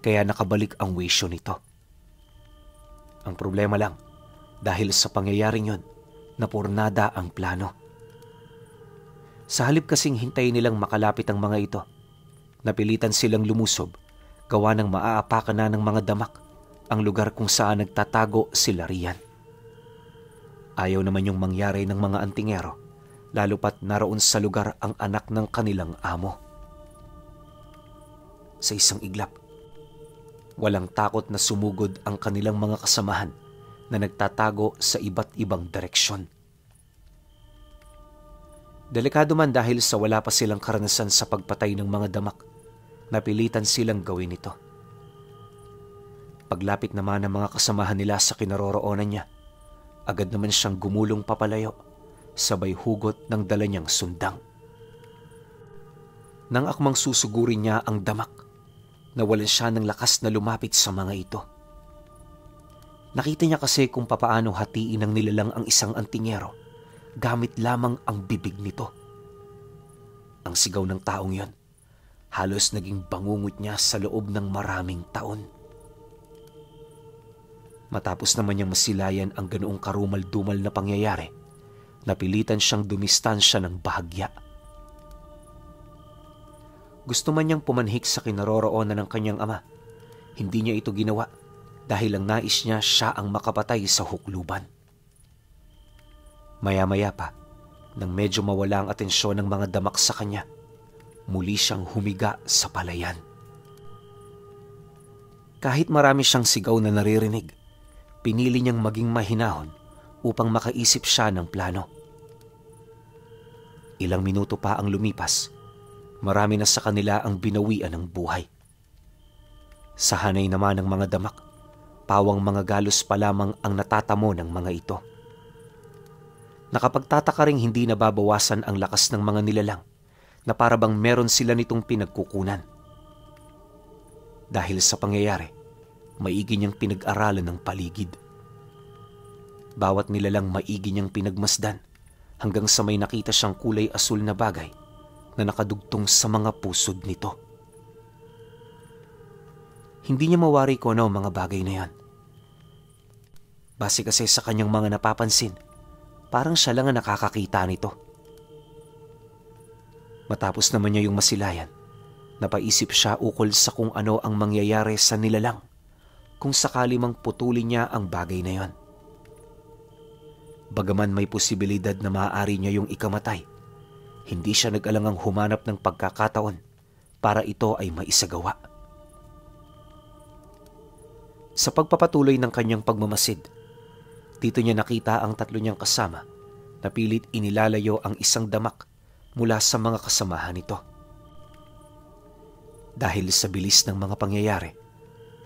kaya nakabalik ang wisyo nito. Ang problema lang, dahil sa pangyayaring yon, napurnada ang plano. Sa halip kasing hintayin nilang makalapit ang mga ito, napilitan silang lumusob, gawa ng maaapakan na ng mga damak ang lugar kung saan nagtatago sila Rian. Ayaw naman yung mangyari ng mga antingero, lalo pat naroon sa lugar ang anak ng kanilang amo. Sa isang iglap, walang takot na sumugod ang kanilang mga kasamahan na nagtatago sa iba't ibang direksyon. Delikado man dahil sa wala pa silang karanasan sa pagpatay ng mga damak, napilitan silang gawin ito. Paglapit naman ng mga kasamahan nila sa kinaroroonan niya, agad naman siyang gumulong papalayo, sabay hugot ng dala niyang sundang. Nang akmang susugurin niya ang damak, nawalan siya ng lakas na lumapit sa mga ito. Nakita niya kasi kung papaano hatiin ng nilalang ang isang antingero gamit lamang ang bibig nito. Ang sigaw ng taong yon, halos naging bangungot niya sa loob ng maraming taon. Matapos naman niyang masilayan ang ganoong karumal-dumal na pangyayari, napilitan siyang dumistansya ng bahagya. Gusto man niyang pumanhik sa kinaroroonan ng kanyang ama, hindi niya ito ginawa dahil ang nais niya siya ang makapatay sa hukluban. Maya-maya pa, nang medyo mawala ang atensyon ng mga damak sa kanya, muli siyang humiga sa palayan. Kahit marami siyang sigaw na naririnig, pinili niyang maging mahinahon upang makaisip siya ng plano. Ilang minuto pa ang lumipas, marami na sa kanila ang binawian ng buhay. Sa hanay naman ng mga damak, pawang mga galos pa lamang ang natatamo ng mga ito. Nakapagtataka ring hindi nababawasan ang lakas ng mga nilalang na parabang meron sila nitong pinagkukunan. Dahil sa pangyayari, maigi niyang pinag-aralan ng paligid. Bawat nilalang maigi niyang pinagmasdan hanggang sa may nakita siyang kulay asul na bagay na nakadugtong sa mga pusod nito. Hindi niya mawari kung ano ang mga bagay na yan. Base kasi sa kanyang mga napapansin, parang siya lang ang nakakakita nito. Matapos naman niya yung masilayan, Napaisip siya ukol sa kung ano ang mangyayari sa nilalang kung sakali mang putulin niya ang bagay na yon. Bagaman may posibilidad na maaari niya yung ikamatay, hindi siya nag-alangang humanap ng pagkakataon para ito ay maisagawa. Sa pagpapatuloy ng kanyang pagmamasid, dito niya nakita ang tatlo niyang kasama na pilit inilalayo ang isang damak mula sa mga kasamahan nito. Dahil sa bilis ng mga pangyayari,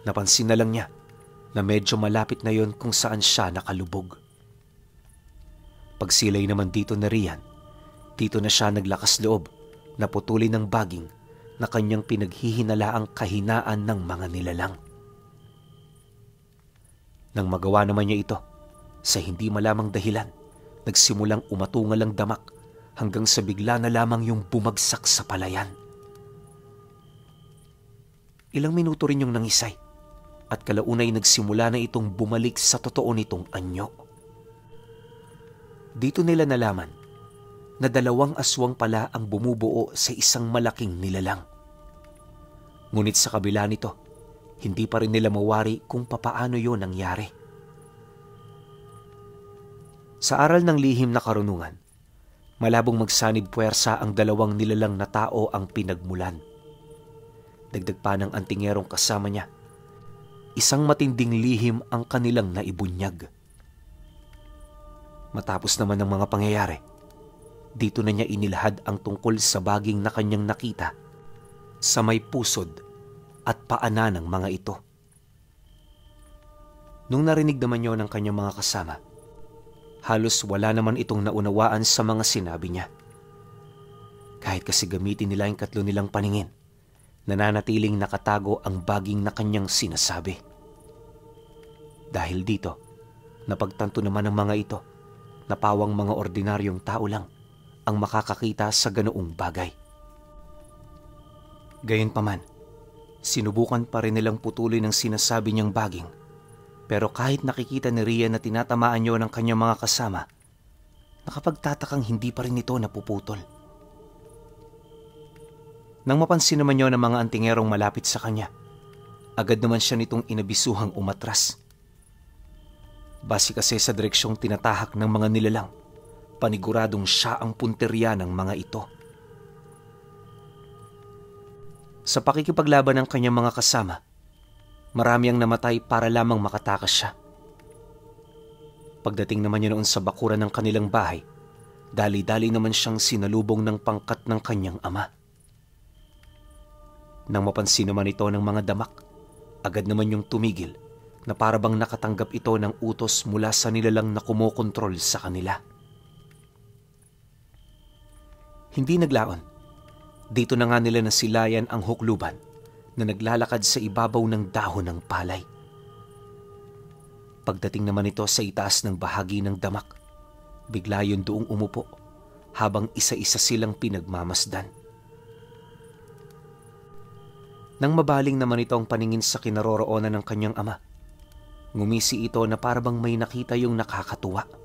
napansin na lang niya na medyo malapit na yon kung saan siya nakalubog. Pagsilay naman dito na Rian, dito na siya naglakas loob na putulin ng baging na kanyang pinaghihinalaang kahinaan ng mga nilalang. Nang magawa naman niya ito, sa hindi malamang dahilan, nagsimulang umatungal ang damak hanggang sa bigla na lamang yung bumagsak sa palayan. Ilang minuto rin yung nangisay at kalaunay nagsimula na itong bumalik sa totoo nitong anyo. Dito nila nalaman na 2 aswang pala ang bumubuo sa isang malaking nilalang. Ngunit sa kabila nito, hindi pa rin nila mawari kung papaano yon nangyari. Sa aral ng lihim na karunungan, malabong magsanib puwersa ang 2 nilalang na tao ang pinagmulan. Dagdag pa ng antingerong kasama niya, isang matinding lihim ang kanilang naibunyag. Matapos naman ng mga pangyayari, dito na niya inilahad ang tungkol sa baging na kanyang nakita sa may pusod at paana ng mga ito. Nung narinig naman niyo ng kanyang mga kasama, halos wala naman itong naunawaan sa mga sinabi niya. Kahit kasi gamitin nila yung 3 nilang paningin, nananatiling nakatago ang baging na kanyang sinasabi. Dahil dito, napagtanto naman ng mga ito na pawang mga ordinaryong tao lang ang makakakita sa ganoong bagay. Gayunpaman, sinubukan pa rin nilang putulin ang sinasabi niyang baging, pero kahit nakikita ni Rian na tinatamaan niyo ng kanyang mga kasama, nakapagtatakang hindi pa rin ito napuputol. Nang mapansin naman niyo ng mga antingerong malapit sa kanya, agad naman siya nitong inabisuhang umatras. Base kasi sa direksyong tinatahak ng mga nilalang, paniguradong siya ang punteriya ng mga ito. Sa pakikipaglaban ng kanyang mga kasama, marami ang namatay para lamang makatakas siya. Pagdating naman niya noon sa bakuran ng kanilang bahay, dali-dali naman siyang sinalubong ng pangkat ng kanyang ama. Nang mapansin naman ito ng mga damak, agad naman yung tumigil na parabang nakatanggap ito ng utos mula sa nilalang na kumokontrol sa kanila. Hindi naglaon. Dito na nga nila nasilayan ang hukluban na naglalakad sa ibabaw ng dahon ng palay. Pagdating naman ito sa itaas ng bahagi ng damak, bigla yun doong umupo habang isa-isa silang pinagmamasdan. Nang mabaling naman ito ang paningin sa kinaroroonan ng kanyang ama, ngumisi ito na parabang may nakita yung nakakatuwa.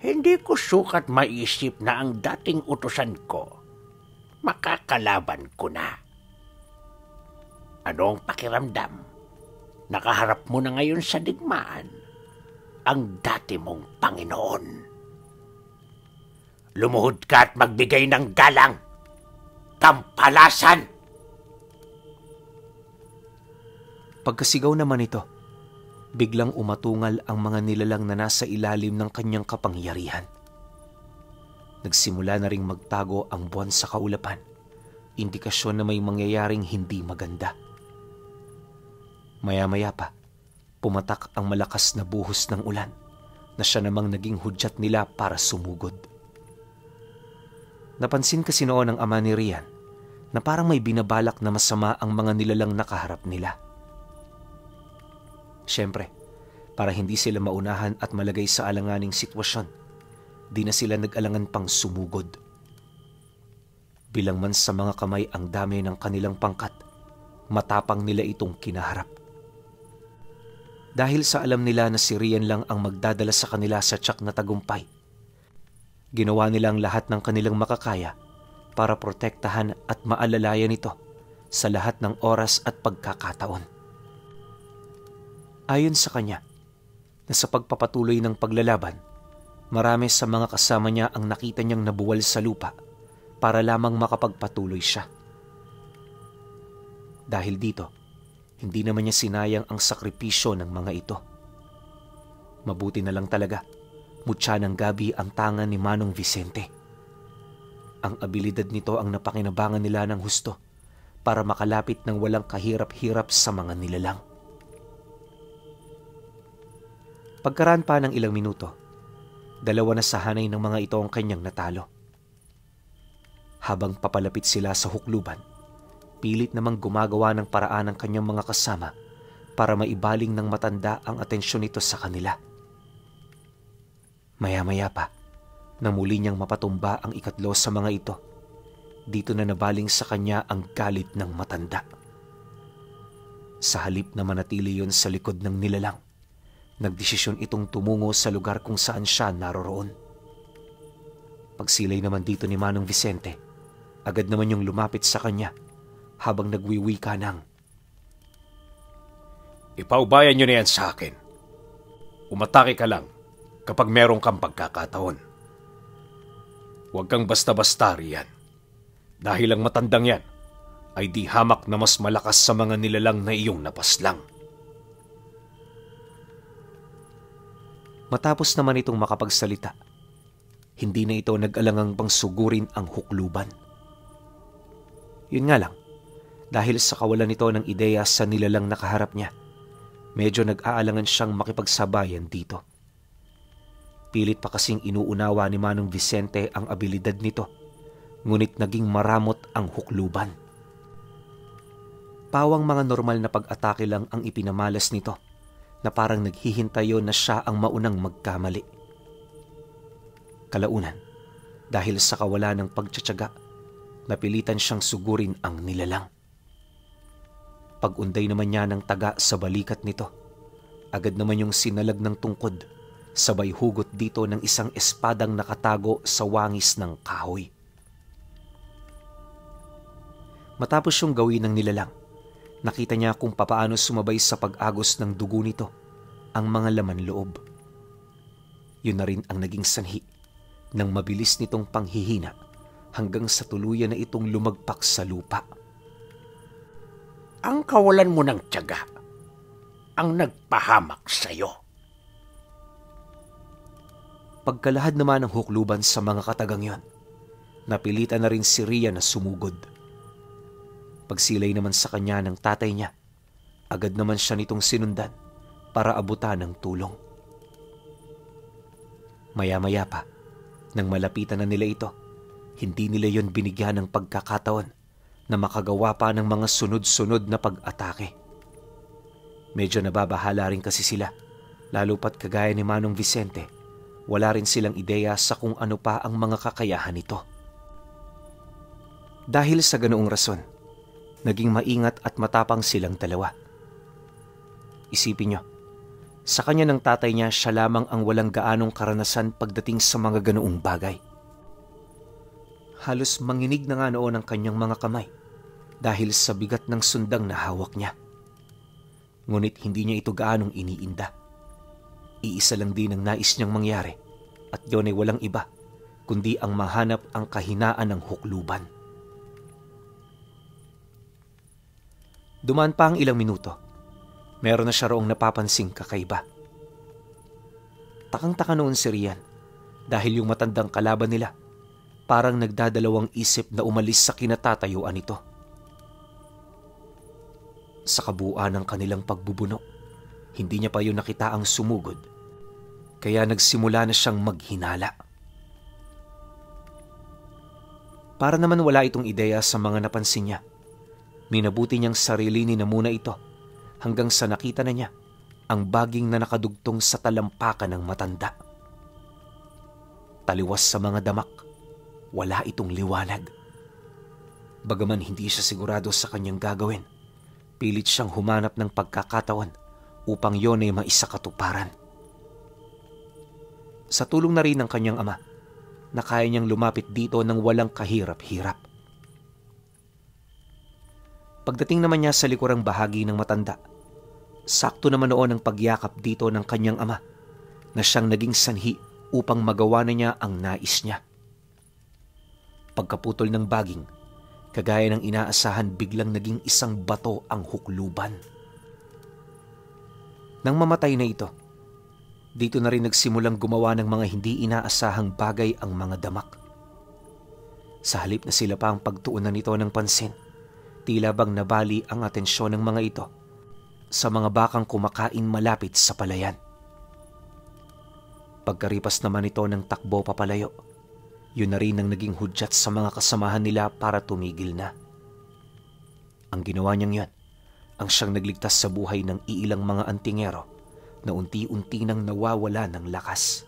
Hindi ko sukat maisip na ang dating utusan ko, makakalaban ko na. Ano ang pakiramdam? Nakaharap mo na ngayon sa digmaan ang dati mong Panginoon. Lumuhod ka at magbigay ng galang, kampalasan! Pagkasigaw naman ito, biglang umatungal ang mga nilalang na nasa ilalim ng kanyang kapangyarihan. Nagsimula na ring magtago ang buwan sa kaulapan, indikasyon na may mangyayaring hindi maganda. Maya-maya pa, pumatak ang malakas na buhos ng ulan na siya namang naging hudyat nila para sumugod. Napansin kasi noon ng ama ni Rian na parang may binabalak na masama ang mga nilalang nakaharap nila. Siyempre, para hindi sila maunahan at malagay sa alanganing sitwasyon, di na sila nag-alangan pang sumugod. Bilang man sa mga kamay ang dami ng kanilang pangkat, matapang nila itong kinaharap. Dahil sa alam nila na si Rian lang ang magdadala sa kanila sa tiyak na tagumpay, ginawa nila ang lahat ng kanilang makakaya para protektahan at maalalayan ito sa lahat ng oras at pagkakataon. Ayon sa kanya, na sa pagpapatuloy ng paglalaban, marami sa mga kasama niya ang nakita niyang nabuwal sa lupa para lamang makapagpatuloy siya. Dahil dito, hindi naman niya sinayang ang sakripisyo ng mga ito. Mabuti na lang talaga, mutya ng gabi ang tangan ni Manong Vicente. Ang abilidad nito ang napakinabangan nila ng husto para makalapit ng walang kahirap-hirap sa mga nilalang. Pagkaraan pa ng ilang minuto, 2 na sa hanay ng mga ito ang kanyang natalo. Habang papalapit sila sa hukluban, pilit namang gumagawa ng paraan ng kanyang mga kasama para maibaling ng matanda ang atensyon nito sa kanila. Maya-maya pa, nang muli niyang mapatumba ang 3 sa mga ito, dito na nabaling sa kanya ang galit ng matanda. Sa halip na manatili yon sa likod ng nilalang, nagdesisyon itong tumungo sa lugar kung saan siya naroroon. Pagsilay naman dito ni Manong Vicente, agad naman yung lumapit sa kanya habang nagwiwika ng, Ipaubayan niyo na yan sa akin. Umatake ka lang kapag meron kang pagkakataon. Huwag kang basta-basta riyan. Dahil ang matandang yan ay di hamak na mas malakas sa mga nilalang na iyong napaslang. Matapos naman itong makapagsalita, hindi na ito nag-alangang pang sugurin ang hukluban. Yun nga lang, dahil sa kawalan nito ng ideya sa nilalang nakaharap niya, medyo nag-aalangan siyang makipagsabayan dito. Pilit pa kasing inuunawa ni Manong Vicente ang abilidad nito, ngunit naging maramot ang hukluban. Pawang mga normal na pag-atake lang ang ipinamalas nito, na parang naghihintayo na siya ang maunang magkamali. Kalaunan, dahil sa kawalan ng pagtsatsaga, napilitan siyang sugurin ang nilalang. Pag-unday naman niya ng taga sa balikat nito, agad naman yung sinalag ng tungkod, sabay hugot dito ng isang espadang nakatago sa wangis ng kahoy. Matapos yung gawin ng nilalang, nakita niya kung papaano sumabay sa pag-agos ng dugo nito ang mga laman loob. Yun na rin ang naging sanhi ng mabilis nitong panghihina hanggang sa tuluyan na itong lumagpak sa lupa. Ang kawalan mo ng tiyaga ang nagpahamak sa'yo. Pagkalahad naman ng hukluban sa mga katagang yon, napilitan na rin si Ria na sumugod. Pagsilay naman sa kanya ng tatay niya, agad naman siya nitong sinundan para abutan ng tulong. Maya-maya pa, nang malapitan na nila ito, hindi nila yon binigyan ng pagkakataon na makagawa pa ng mga sunod-sunod na pag-atake. Medyo nababahala rin kasi sila, lalo pat kagaya ni Manong Vicente, wala rin silang ideya sa kung ano pa ang mga kakayahan nito. Dahil sa ganoong rason, naging maingat at matapang silang dalawa. Isipin nyo, sa kanya ng tatay niya siya lamang ang walang gaanong karanasan pagdating sa mga ganoong bagay. Halos manginig na nga noon ang kanyang mga kamay dahil sa bigat ng sundang na hawak niya. Ngunit hindi niya ito gaanong iniinda. Iisa lang din ang nais niyang mangyari at yun ay walang iba kundi ang mahanap ang kahinaan ng hukluban. Dumaan pa ang ilang minuto, meron na siya roong napapansing kakaiba. Takang-taka noon si Rian dahil yung matandang kalaban nila parang nagdadalawang isip na umalis sa kinatatayuan nito. Sa kabuuan ng kanilang pagbubuno, hindi niya pa yun nakita ang sumugod, kaya nagsimula na siyang maghinala. Para naman wala itong ideya sa mga napansin niya, minabuti niyang sarilinin na muna ito hanggang sa nakita na niya ang baging na nakadugtong sa talampakan ng matanda. Taliwas sa mga damak, wala itong liwanag. Bagaman hindi siya sigurado sa kanyang gagawin, pilit siyang humanap ng pagkakataon upang yon ay maisakatuparan. Sa tulong na rin ng kanyang ama, na kaya niyang lumapit dito ng walang kahirap-hirap. Pagdating naman niya sa likurang bahagi ng matanda, sakto naman noon ang pagyakap dito ng kanyang ama na siyang naging sanhi upang magawa na niya ang nais niya. Pagkaputol ng baging, kagaya ng inaasahan, biglang naging isang bato ang hukluban. Nang mamatay na ito, dito na rin nagsimulang gumawa ng mga hindi inaasahang bagay ang mga damak. Sa halip na sila pa ang pagtuunan nito ng pansin, tila bang nabali ang atensyon ng mga ito sa mga bakang kumakain malapit sa palayan. Pagkaripas naman ito ng takbo papalayo, yun na rin ang naging hudyat sa mga kasamahan nila para tumigil na. Ang ginawa niyang yun, ang siyang nagligtas sa buhay ng iilang mga antingero na unti-unti nang nawawala ng lakas.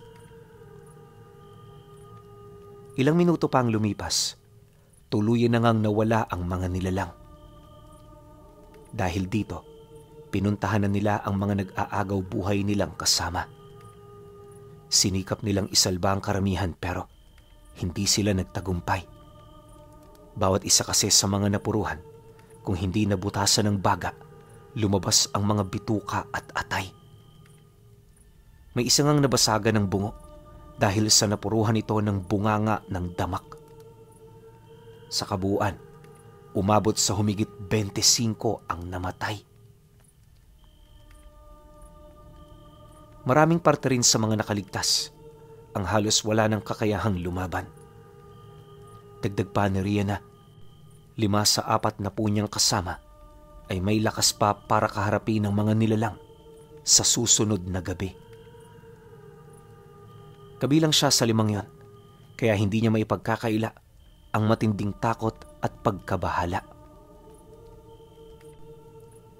Ilang minuto pa ang lumipas, tuluyan na ngang nawala ang mga nilalang. Dahil dito, pinuntahan na nila ang mga nag-aagaw buhay nilang kasama. Sinikap nilang isalba ang karamihan pero hindi sila nagtagumpay. Bawat isa kasi sa mga napuruhan, kung hindi nabutasan ng baga, lumabas ang mga bituka at atay. May isa ngang nabasagan ng bungo dahil sa napuruhan ito ng bunganga ng damak. Sa kabuuan, umabot sa humigit 25 ang namatay. Maraming parte rin sa mga nakaligtas ang halos wala ng kakayahang lumaban. Dagdag pa ni Riana, 5 sa 4 na po niyang kasama ay may lakas pa para kaharapin ng mga nilalang sa susunod na gabi. Kabilang siya sa 5 yon, kaya hindi niya maipagkakaila ang matinding takot at pagkabahala.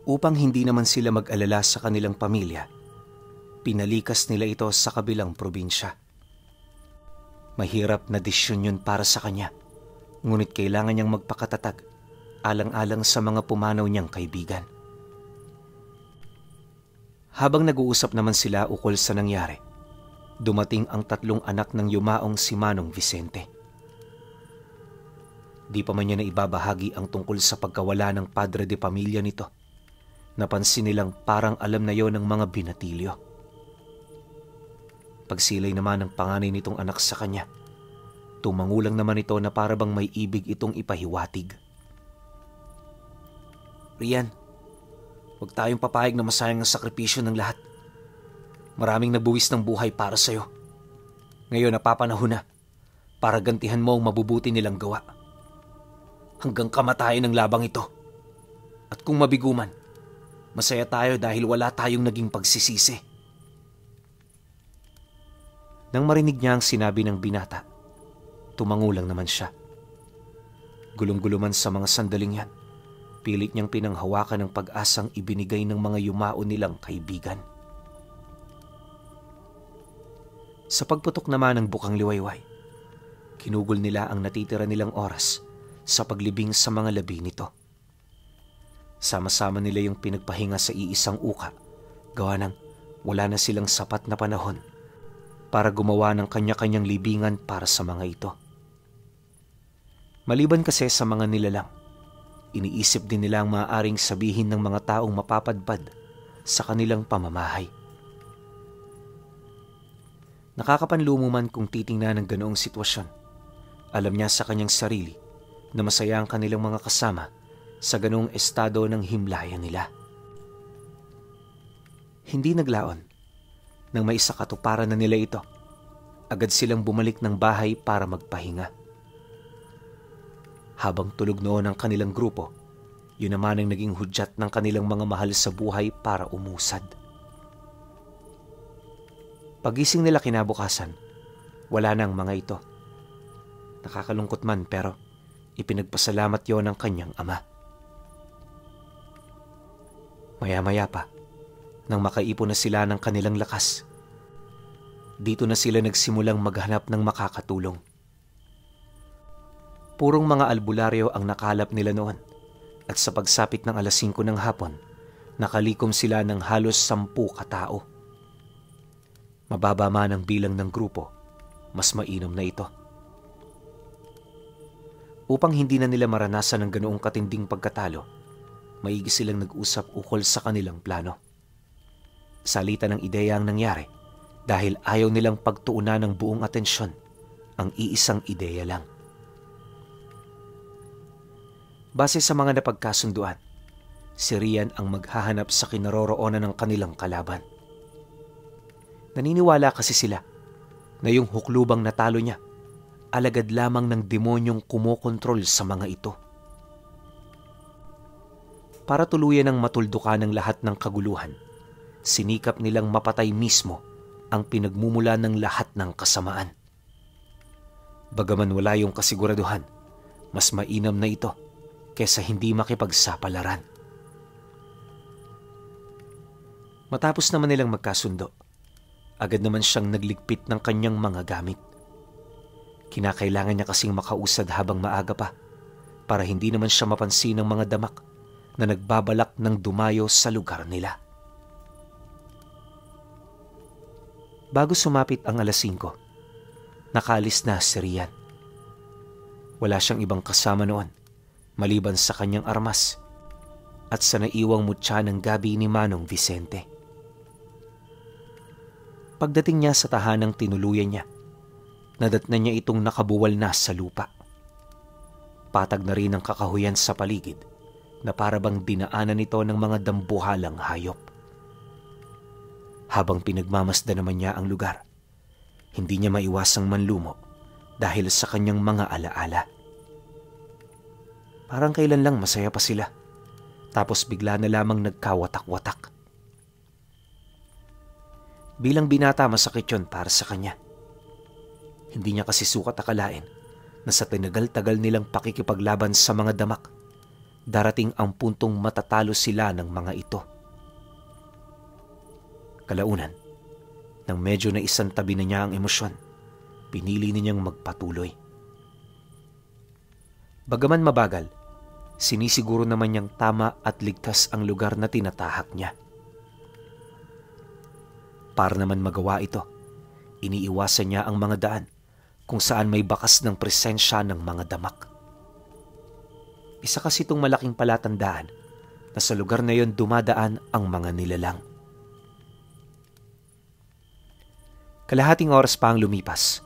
Upang hindi naman sila mag-alala sa kanilang pamilya, pinalikas nila ito sa kabilang probinsya. Mahirap na desisyon yun para sa kanya, ngunit kailangan niyang magpakatatag alang-alang sa mga pumanaw niyang kaibigan. Habang nag-uusap naman sila ukol sa nangyari, dumating ang 3 anak ng yumaong si Manong Vicente. Di pa man niya na ibabahagi ang tungkol sa pagkawala ng padre de pamilya nito. Napansin nilang parang alam na yon ng mga binatilyo. Pagsilay naman ng panganay nitong anak sa kanya, tumangulang naman ito na para bang may ibig itong ipahiwatig. Rian, huwag tayong papayag na masayang ang sakripisyo ng lahat. Maraming nabuwis ng buhay para sa'yo. Ngayon napapanahon na para gantihan mo ang mabubuti nilang gawa. Hanggang kamatayan ng labang ito. At kung mabiguman, masaya tayo dahil wala tayong naging pagsisisi. Nang marinig niya ang sinabi ng binata, tumangulang naman siya. Gulong-guluman sa mga sandaling yan, pilit niyang pinanghawakan ng pag-asang ibinigay ng mga yumao nilang kaibigan. Sa pagputok naman ng bukang liwayway, kinugol nila ang natitira nilang oras sa paglibing sa mga labi nito. Sama-sama nila yung pinagpahinga sa iisang uka, gawa ng wala na silang sapat na panahon para gumawa ng kanya-kanyang libingan para sa mga ito. Maliban kasi sa mga nilalang, iniisip din nila ang maaaring sabihin ng mga taong mapapadpad sa kanilang pamamahay. Nakakapanlumo man kung titingnan ng ganoong sitwasyon. Alam niya sa kanyang sarili na masaya ang kanilang mga kasama sa ganoong estado ng himlayan nila. Hindi naglaon. Nang may katuparan na nila ito, agad silang bumalik ng bahay para magpahinga. Habang tulog noon ang kanilang grupo, yun naman ang naging hudyat ng kanilang mga mahal sa buhay para umusad. Pagising nila kinabukasan, wala na ang mga ito. Nakakalungkot man pero ipinagpasalamat yon ng kanyang ama. Maya-maya pa, nang makaipon na sila ng kanilang lakas, dito na sila nagsimulang maghanap ng makakatulong. Purong mga albularyo ang nakalap nila noon at sa pagsapit ng 5:00 ng hapon, nakalikom sila ng halos 10 katao. Mababa man ang bilang ng grupo, mas mainom na ito. Upang hindi na nila maranasan ang ganoong katinding pagkatalo, maigi silang nag-usap ukol sa kanilang plano. Salita ng ideya ang nangyari dahil ayaw nilang pagtuunan ng buong atensyon ang iisang ideya lang. Base sa mga napagkasunduan, si Rian ang maghahanap sa kinaroroonan ng kanilang kalaban. Naniniwala kasi sila na yung huklubang natalo niya alagad lamang ng demonyong kumokontrol sa mga ito. Para tuluyan ng matuldukan ng lahat ng kaguluhan, sinikap nilang mapatay mismo ang pinagmumula ng lahat ng kasamaan. Bagaman wala yung kasiguraduhan, mas mainam na ito kesa hindi makipagsapalaran. Matapos naman nilang magkasundo, agad naman siyang nagligpit ng kanyang mga gamit. Kinakailangan niya kasing makausad habang maaga pa para hindi naman siya mapansin ng mga damak na nagbabalak ng dumayo sa lugar nila. Bago sumapit ang 5:00, nakaalis na si Rian. Wala siyang ibang kasama noon maliban sa kanyang armas at sa naiwang mutya ng gabi ni Manong Vicente. Pagdating niya sa tahanang tinuluyan niya, nadatnan niya itong nakabuwal na sa lupa. Patag na rin ang kakahuyan sa paligid na parabang dinaanan nito ng mga dambuhalang hayop. Habang pinagmamasdan naman niya ang lugar, hindi niya maiwasang manlumo dahil sa kanyang mga alaala. Parang kailan lang masaya pa sila, tapos bigla na lamang nagkawatak-watak. Bilang binata, masakit yun para sa kanya. Hindi niya kasi sukat akalain na sa tinagal-tagal nilang pakikipaglaban sa mga damak, darating ang puntong matatalo sila ng mga ito. Kalaunan, nang medyo naisantabi na niya ang emosyon, pinili niyang magpatuloy. Bagaman mabagal, sinisiguro naman niyang tama at ligtas ang lugar na tinatahak niya. Para naman magawa ito, iniiwasan niya ang mga daan kung saan may bakas ng presensya ng mga damak. Isa kasi itong malaking palatandaan na sa lugar na yon dumadaan ang mga nilalang. Kalahating oras pa ang lumipas,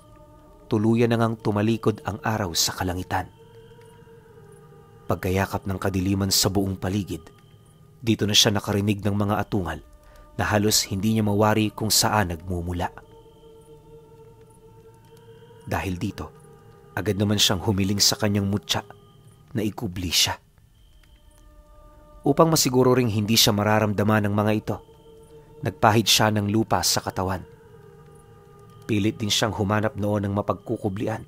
tuluyan na ngang tumalikod ang araw sa kalangitan. Pagkayakap ng kadiliman sa buong paligid, dito na siya nakarinig ng mga atungal na halos hindi niya mawari kung saan nagmumula. Dahil dito, agad naman siyang humiling sa kanyang mutya na ikubli siya. Upang masiguro ring hindi siya mararamdaman ng mga ito, nagpahid siya ng lupa sa katawan. Pilit din siyang humanap noon ng mapagkukublian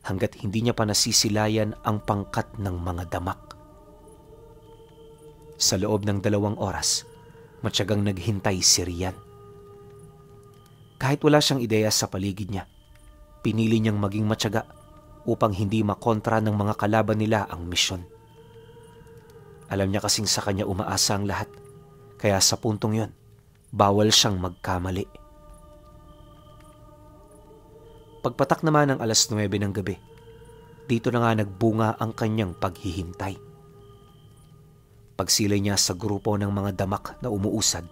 hanggat hindi niya pa nasisilayan ang pangkat ng mga damak. Sa loob ng 2 oras, matyagang naghintay si Rian. Kahit wala siyang ideya sa paligid niya, pinili niyang maging matyaga upang hindi makontra ng mga kalaban nila ang misyon. Alam niya kasing sa kanya umaasa ang lahat, kaya sa puntong yon, bawal siyang magkamali. Pagpatak naman ng 9:00 ng gabi, dito na nga nagbunga ang kanyang paghihintay. Pagsilay niya sa grupo ng mga damak na umuusad,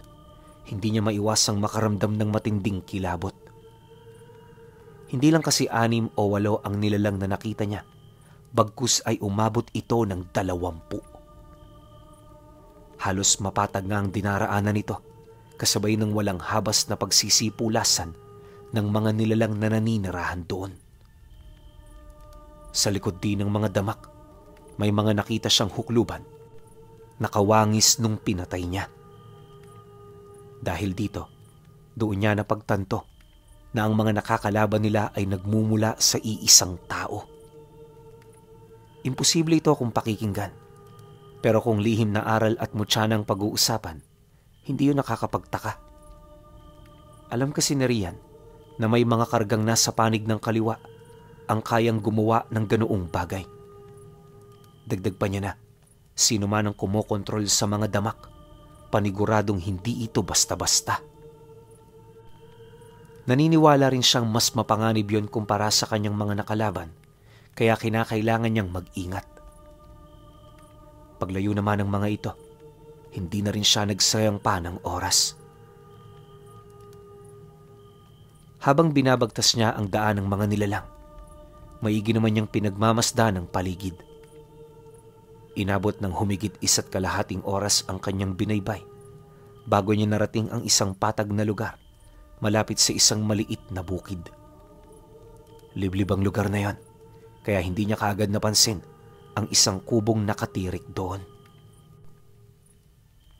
hindi niya maiwasang makaramdam ng matinding kilabot. Hindi lang kasi 6 o 8 ang nilalang na nakita niya, bagkus ay umabot ito ng 20. Halos mapatag nga ang dinaraanan nito, kasabay ng walang habas na pagsisipulasan ng mga nilalang na naninirahan doon. Sa likod din ng mga damak, may mga nakita siyang hukluban, nakawangis nung pinatay niya. Dahil dito, doon niya napagtanto na ang mga nakakalaban nila ay nagmumula sa iisang tao. Imposible ito kung pakikinggan, pero kung lihim na aral at mutya ng pag-uusapan, hindi yun nakakapagtaka. Alam kasi ni Rian na may mga kargang nasa panig ng kaliwa ang kayang gumawa ng ganoong bagay. Dagdag pa niya na, sino man ang kumokontrol sa mga damak, paniguradong hindi ito basta-basta. Naniniwala rin siyang mas mapanganib yon kumpara sa kanyang mga nakalaban, kaya kinakailangan niyang mag-ingat. Paglayo naman ng mga ito, hindi na rin siya nagsayang pa ng oras. Habang binabagtas niya ang daan ng mga nilalang, maigi naman niyang pinagmamasdan ng paligid. Inabot ng humigit 1.5 oras ang kanyang binaybay bago niya narating ang isang patag na lugar malapit sa isang maliit na bukid. Liblib ang lugar na yon, kaya hindi niya kaagad napansin ang isang kubong nakatirik doon.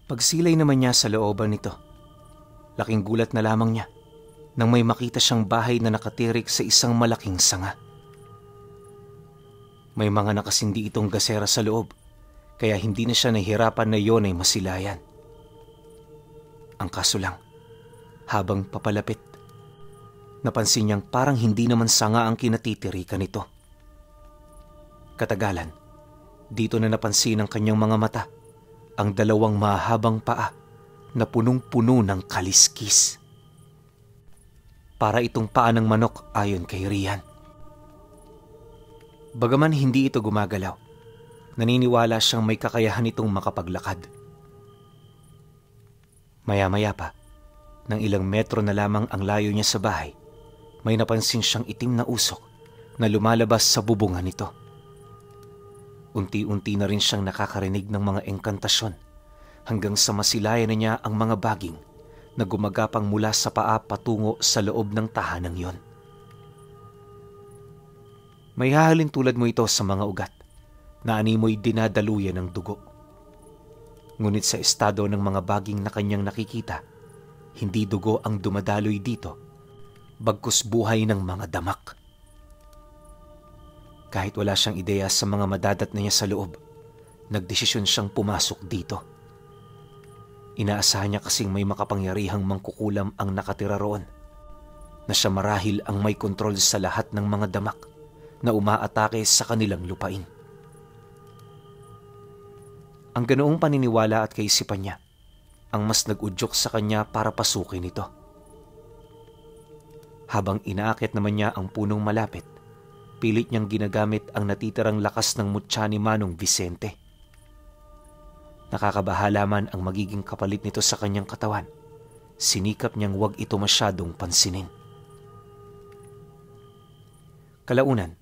Pagsilay naman niya sa looban nito, laking gulat na lamang niya nang may makita siyang bahay na nakatirik sa isang malaking sanga. May mga nakasindi itong gasera sa loob, kaya hindi na siya nahihirapan na yon ay masilayan. Ang kaso lang, habang papalapit, napansin niyang parang hindi naman sanga ang kinatitirikan nito. Katagalan, dito na napansin ng kanyang mga mata ang 2 mahabang paa na punong-puno ng kaliskis. Para itong paa ng manok ayon kay Rian. Bagaman hindi ito gumagalaw, naniniwala siyang may kakayahan itong makapaglakad. Maya-maya pa, nang ilang metro na lamang ang layo niya sa bahay, may napansin siyang itim na usok na lumalabas sa bubungan nito. Unti-unti na rin siyang nakakarinig ng mga engkantasyon hanggang sa masilayan na niya ang mga baging na gumagapang mula sa paa patungo sa loob ng tahanang yon. May hahalin tulad mo ito sa mga ugat na animoy dinadaluyan ng dugo. Ngunit sa estado ng mga baging na kanyang nakikita, hindi dugo ang dumadaloy dito, bagkus buhay ng mga damak. Kahit wala siyang ideya sa mga madadat na niya sa loob, nagdesisyon siyang pumasok dito. Inaasahan niya kasing may makapangyarihang mangkukulam ang nakatira roon, na siya marahil ang may kontrol sa lahat ng mga damak na umaatake sa kanilang lupain. Ang ganoong paniniwala at kaisipan niya ang mas nag-udyok sa kanya para pasukin ito. Habang inaakit naman niya ang punong malapit, pilit niyang ginagamit ang natitirang lakas ng mutya ni Manong Vicente. Nakakabahala man ang magiging kapalit nito sa kanyang katawan, sinikap niyang huwag ito masyadong pansinin. Kalaunan,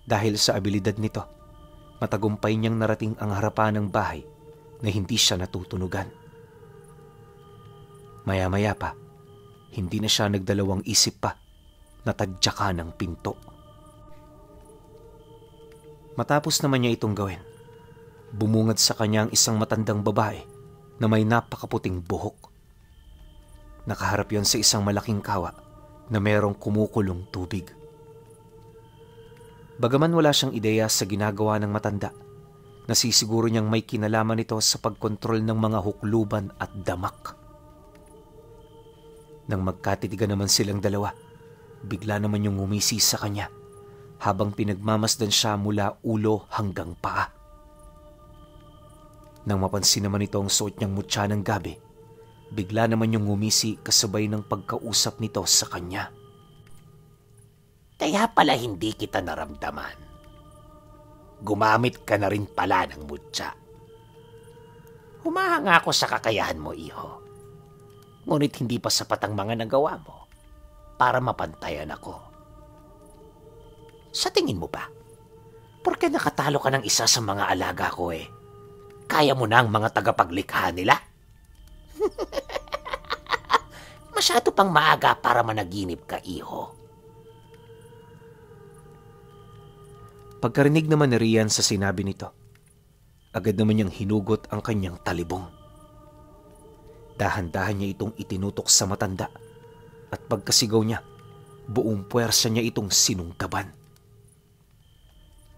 dahil sa abilidad nito, matagumpay niyang narating ang harapan ng bahay na hindi siya natutunugan. Maya-maya pa, hindi na siya nagdalawang isip pa, natadyakan ng pinto. Matapos naman niya itong gawin, bumungad sa kanya ang isang matandang babae na may napakaputing buhok. Nakaharap yon sa isang malaking kawa na merong kumukulong tubig. Bagaman wala siyang ideya sa ginagawa ng matanda, nasisiguro niyang may kinalaman ito sa pagkontrol ng mga hukluban at damak. Nang magkatitigan naman silang dalawa, bigla naman yung ngumisi sa kanya habang pinagmamasdan siya mula ulo hanggang paa. Nang mapansin naman ito ang suot niyang mutya ng gabi, bigla naman yung ngumisi kasabay ng pagkausap nito sa kanya. Kaya pala hindi kita naramdaman. Gumamit ka na rin pala ng mutya. Humahanga ako sa kakayahan mo, iho. Ngunit hindi pa sapat ang mga nagawa mo para mapantayan ako. Sa tingin mo ba, porke nakatalo ka ng isa sa mga alaga ko kaya mo na ang mga tagapaglikha nila? Masyado pang maaga para managinip ka, iho. Pagkarinig naman ni Rian sa sinabi nito, agad naman niyang hinugot ang kanyang talibong. Dahan-dahan niya itong itinutok sa matanda at pagkasigaw niya, buong puwersa niya itong sinungkaban.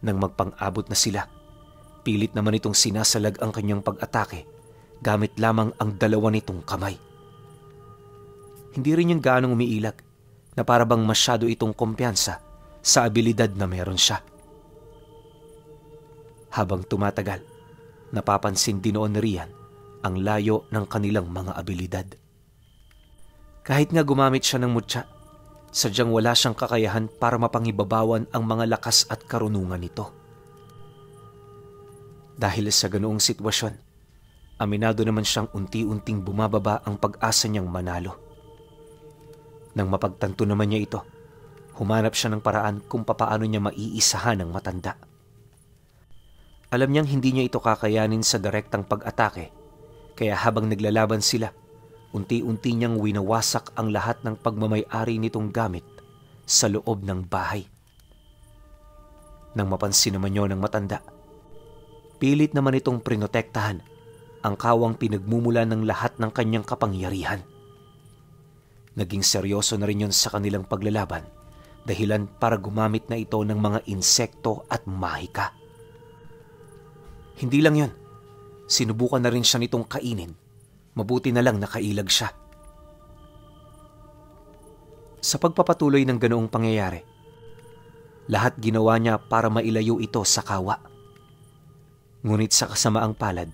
Nang magpang-abot na sila, pilit naman itong sinasalag ang kanyang pag-atake gamit lamang ang 2 nitong kamay. Hindi rin yung gaanong umiilag na parabang masyado itong kumpiyansa sa abilidad na meron siya. Habang tumatagal, napapansin din noon ni Rian ang layo ng kanilang mga abilidad. Kahit nga gumamit siya ng mutya, Sadyang wala siyang kakayahan para mapangibabawan ang mga lakas at karunungan nito. Dahil sa ganoong sitwasyon, aminado naman siyang unti-unting bumababa ang pag-asa niyang manalo. Nang mapagtanto naman niya ito, humanap siya ng paraan kung papaano niya maiisahan ang matanda. Alam niyang hindi niya ito kakayanin sa direktang pag-atake, kaya habang naglalaban sila, unti-unti niyang winawasak ang lahat ng pagmamay-ari nitong gamit sa loob ng bahay. Nang mapansin naman niyo ng matanda, pilit naman itong prinotektahan ang kawang pinagmumula ng lahat ng kanyang kapangyarihan. Naging seryoso na rin yon sa kanilang paglalaban, dahilan para gumamit na ito ng mga insekto at mahika. Hindi lang yon, sinubukan na rin siya nitong kainin. Mabuti na lang nakailag siya. Sa pagpapatuloy ng ganoong pangyayari, lahat ginawa niya para mailayo ito sa kawa. Ngunit sa kasamaang palad,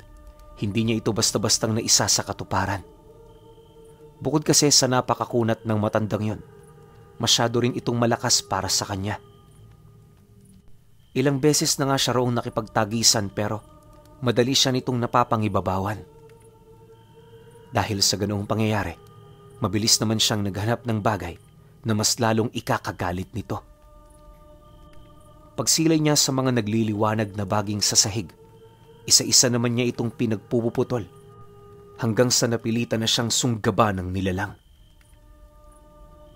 hindi niya ito basta-bastang naisa sa katuparan. Bukod kasi sa napakakunat ng matandang yon, masyado rin itong malakas para sa kanya. Ilang beses na nga siya roong nakipagtagisan pero madali siya nitong napapangibabawan. Dahil sa ganoong pangyayari, mabilis naman siyang naghanap ng bagay na mas lalong ikakagalit nito. Pagsilay niya sa mga nagliliwanag na baging sa sahig, isa-isa naman niya itong pinagpuputol hanggang sa napilitan na siyang sunggaba ng nilalang.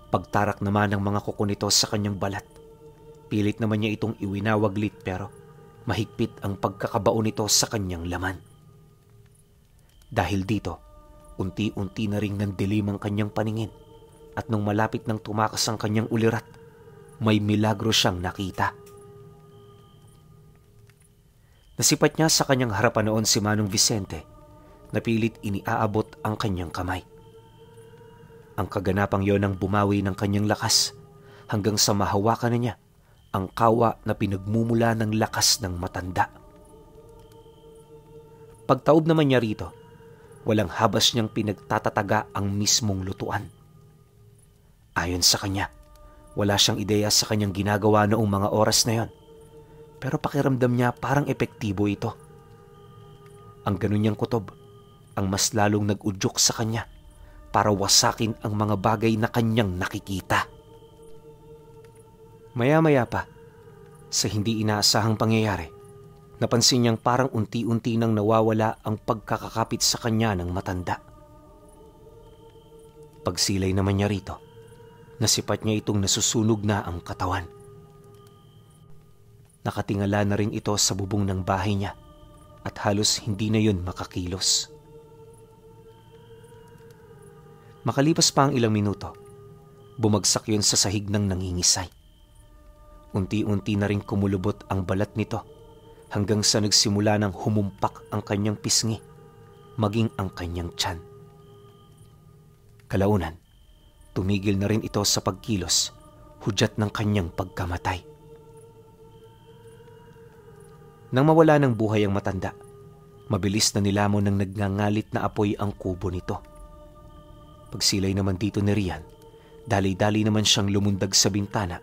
Pagtarak naman ng mga kuko nito sa kanyang balat, pilit naman niya itong iwinawaglit pero mahigpit ang pagkakabao nito sa kanyang laman. Dahil dito, unti-unti na ring nandilim ang kanyang paningin at nung malapit nang tumakas ang kanyang ulirat, may milagro siyang nakita. Nasipat niya sa kanyang harapan noon si Manong Vicente na pilit iniaabot ang kanyang kamay. Ang kaganapang yon ang bumawi ng kanyang lakas hanggang sa mahawakan na niya ang kawa na pinagmumula ng lakas ng matanda. Pagtaob naman niya rito, walang habas niyang pinagtatataga ang mismong lutuan. Ayon sa kanya, wala siyang ideya sa kanyang ginagawa noong mga oras na yon, pero pakiramdam niya parang epektibo ito. Ang ganun niyang kutob ang mas lalong nag-udyok sa kanya para wasakin ang mga bagay na kanyang nakikita. Maya-maya pa, sa hindi inaasahang pangyayari, napansin niyang parang unti-unti nang nawawala ang pagkakakapit sa kanya ng matanda. Pagsilay naman niya rito, nasipat niya itong nasusunog na ang katawan. Nakatingala na rin ito sa bubong ng bahay niya at halos hindi na yun makakilos. Makalipas pa ang ilang minuto, bumagsak yun sa sahig ng nangingisay. Unti-unti na rin kumulubot ang balat nito hanggang sa nagsimula ng humumpak ang kanyang pisngi, maging ang kanyang tiyan. Kalaunan, tumigil na rin ito sa pagkilos, hudyat ng kanyang pagkamatay. Nang mawala ng buhay ang matanda, mabilis na nilamon ng nagngangalit na apoy ang kubo nito. Pagsilay naman dito ni Rian, dali-dali naman siyang lumundag sa bintana,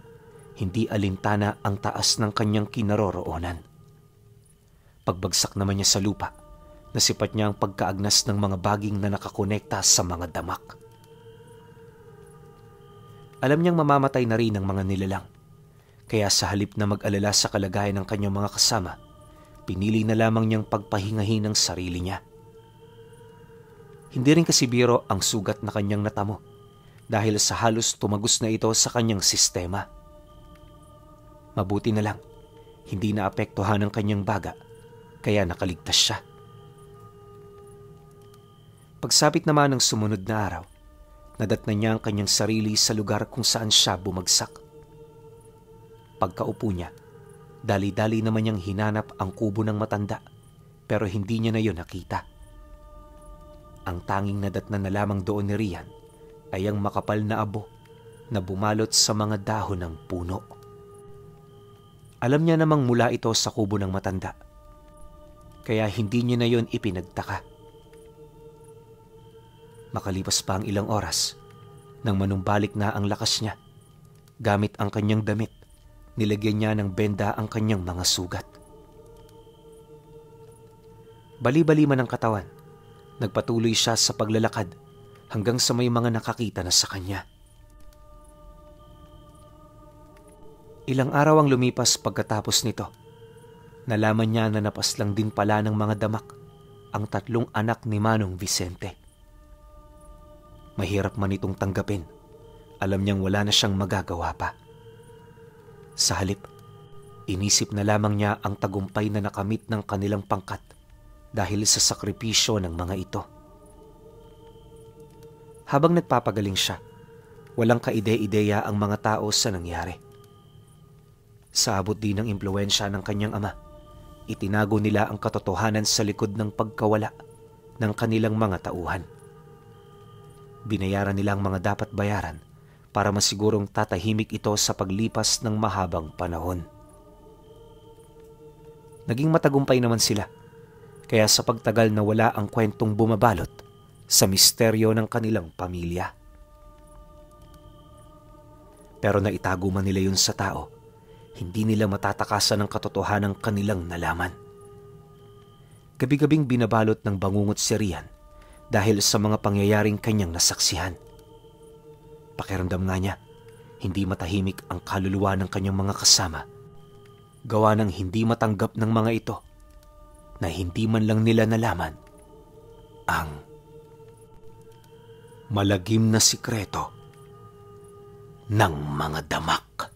hindi alintana ang taas ng kanyang kinaroroonan. Pagbagsak naman niya sa lupa, nasipat niya ang pagkaagnas ng mga baging na nakakonekta sa mga damak. Alam niyang mamamatay na rin ang mga nilalang, kaya sa halip na mag-alala sa kalagayan ng kanyang mga kasama, pinili na lamang niyang pagpahingahin ang sarili niya. Hindi rin kasi biro ang sugat na kanyang natamo dahil sa halos tumagos na ito sa kanyang sistema. Mabuti na lang, hindi naapektuhan ang kanyang baga, kaya nakaligtas siya. Pagsapit naman ng sumunod na araw, nadatnan niya ang kanyang sarili sa lugar kung saan siya bumagsak. Pagkaupo niya, dali-dali naman niyang hinanap ang kubo ng matanda, pero hindi niya na yun nakita. Ang tanging nadatnan na lamang doon ni Rian ay ang makapal na abo na bumalot sa mga dahon ng puno. Alam niya namang mula ito sa kubo ng matanda, kaya hindi niya na yon ipinagtaka. Makalipas pa ang ilang oras, nang manumbalik na ang lakas niya, Gamit ang kanyang damit, nilagyan niya ng benda ang kanyang mga sugat. Bali-bali man ang katawan, nagpatuloy siya sa paglalakad hanggang sa may mga nakakita na sa kanya. Ilang araw ang lumipas pagkatapos nito. Nalaman niya na napaslang din pala ng mga damak ang 3 anak ni Manong Vicente. Mahirap man itong tanggapin. Alam niyang wala na siyang magagawa pa. Sa halip, inisip na lamang niya ang tagumpay na nakamit ng kanilang pangkat dahil sa sakripisyo ng mga ito. Habang nagpapagaling siya, walang kaide-ideya ang mga tao sa nangyari. Sa abot din ng impluwensya ng kanyang ama, itinago nila ang katotohanan sa likod ng pagkawala ng kanilang mga tauhan. Binayaran nila ang mga dapat bayaran para masigurong tatahimik ito sa paglipas ng mahabang panahon. Naging matagumpay naman sila, kaya sa pagtagal na wala ang kwentong bumabalot sa misteryo ng kanilang pamilya. Pero naitago man nila yun sa tao, hindi nila matatakasan ang katotohanan ng kanilang nalaman. Gabi-gabing binabalot ng bangungot si Rian dahil sa mga pangyayaring kanyang nasaksihan. Pakiramdam nga niya, hindi matahimik ang kaluluwa ng kanyang mga kasama, gawa ng hindi matanggap ng mga ito na hindi man lang nila nalaman ang malagim na sikreto ng mga damak.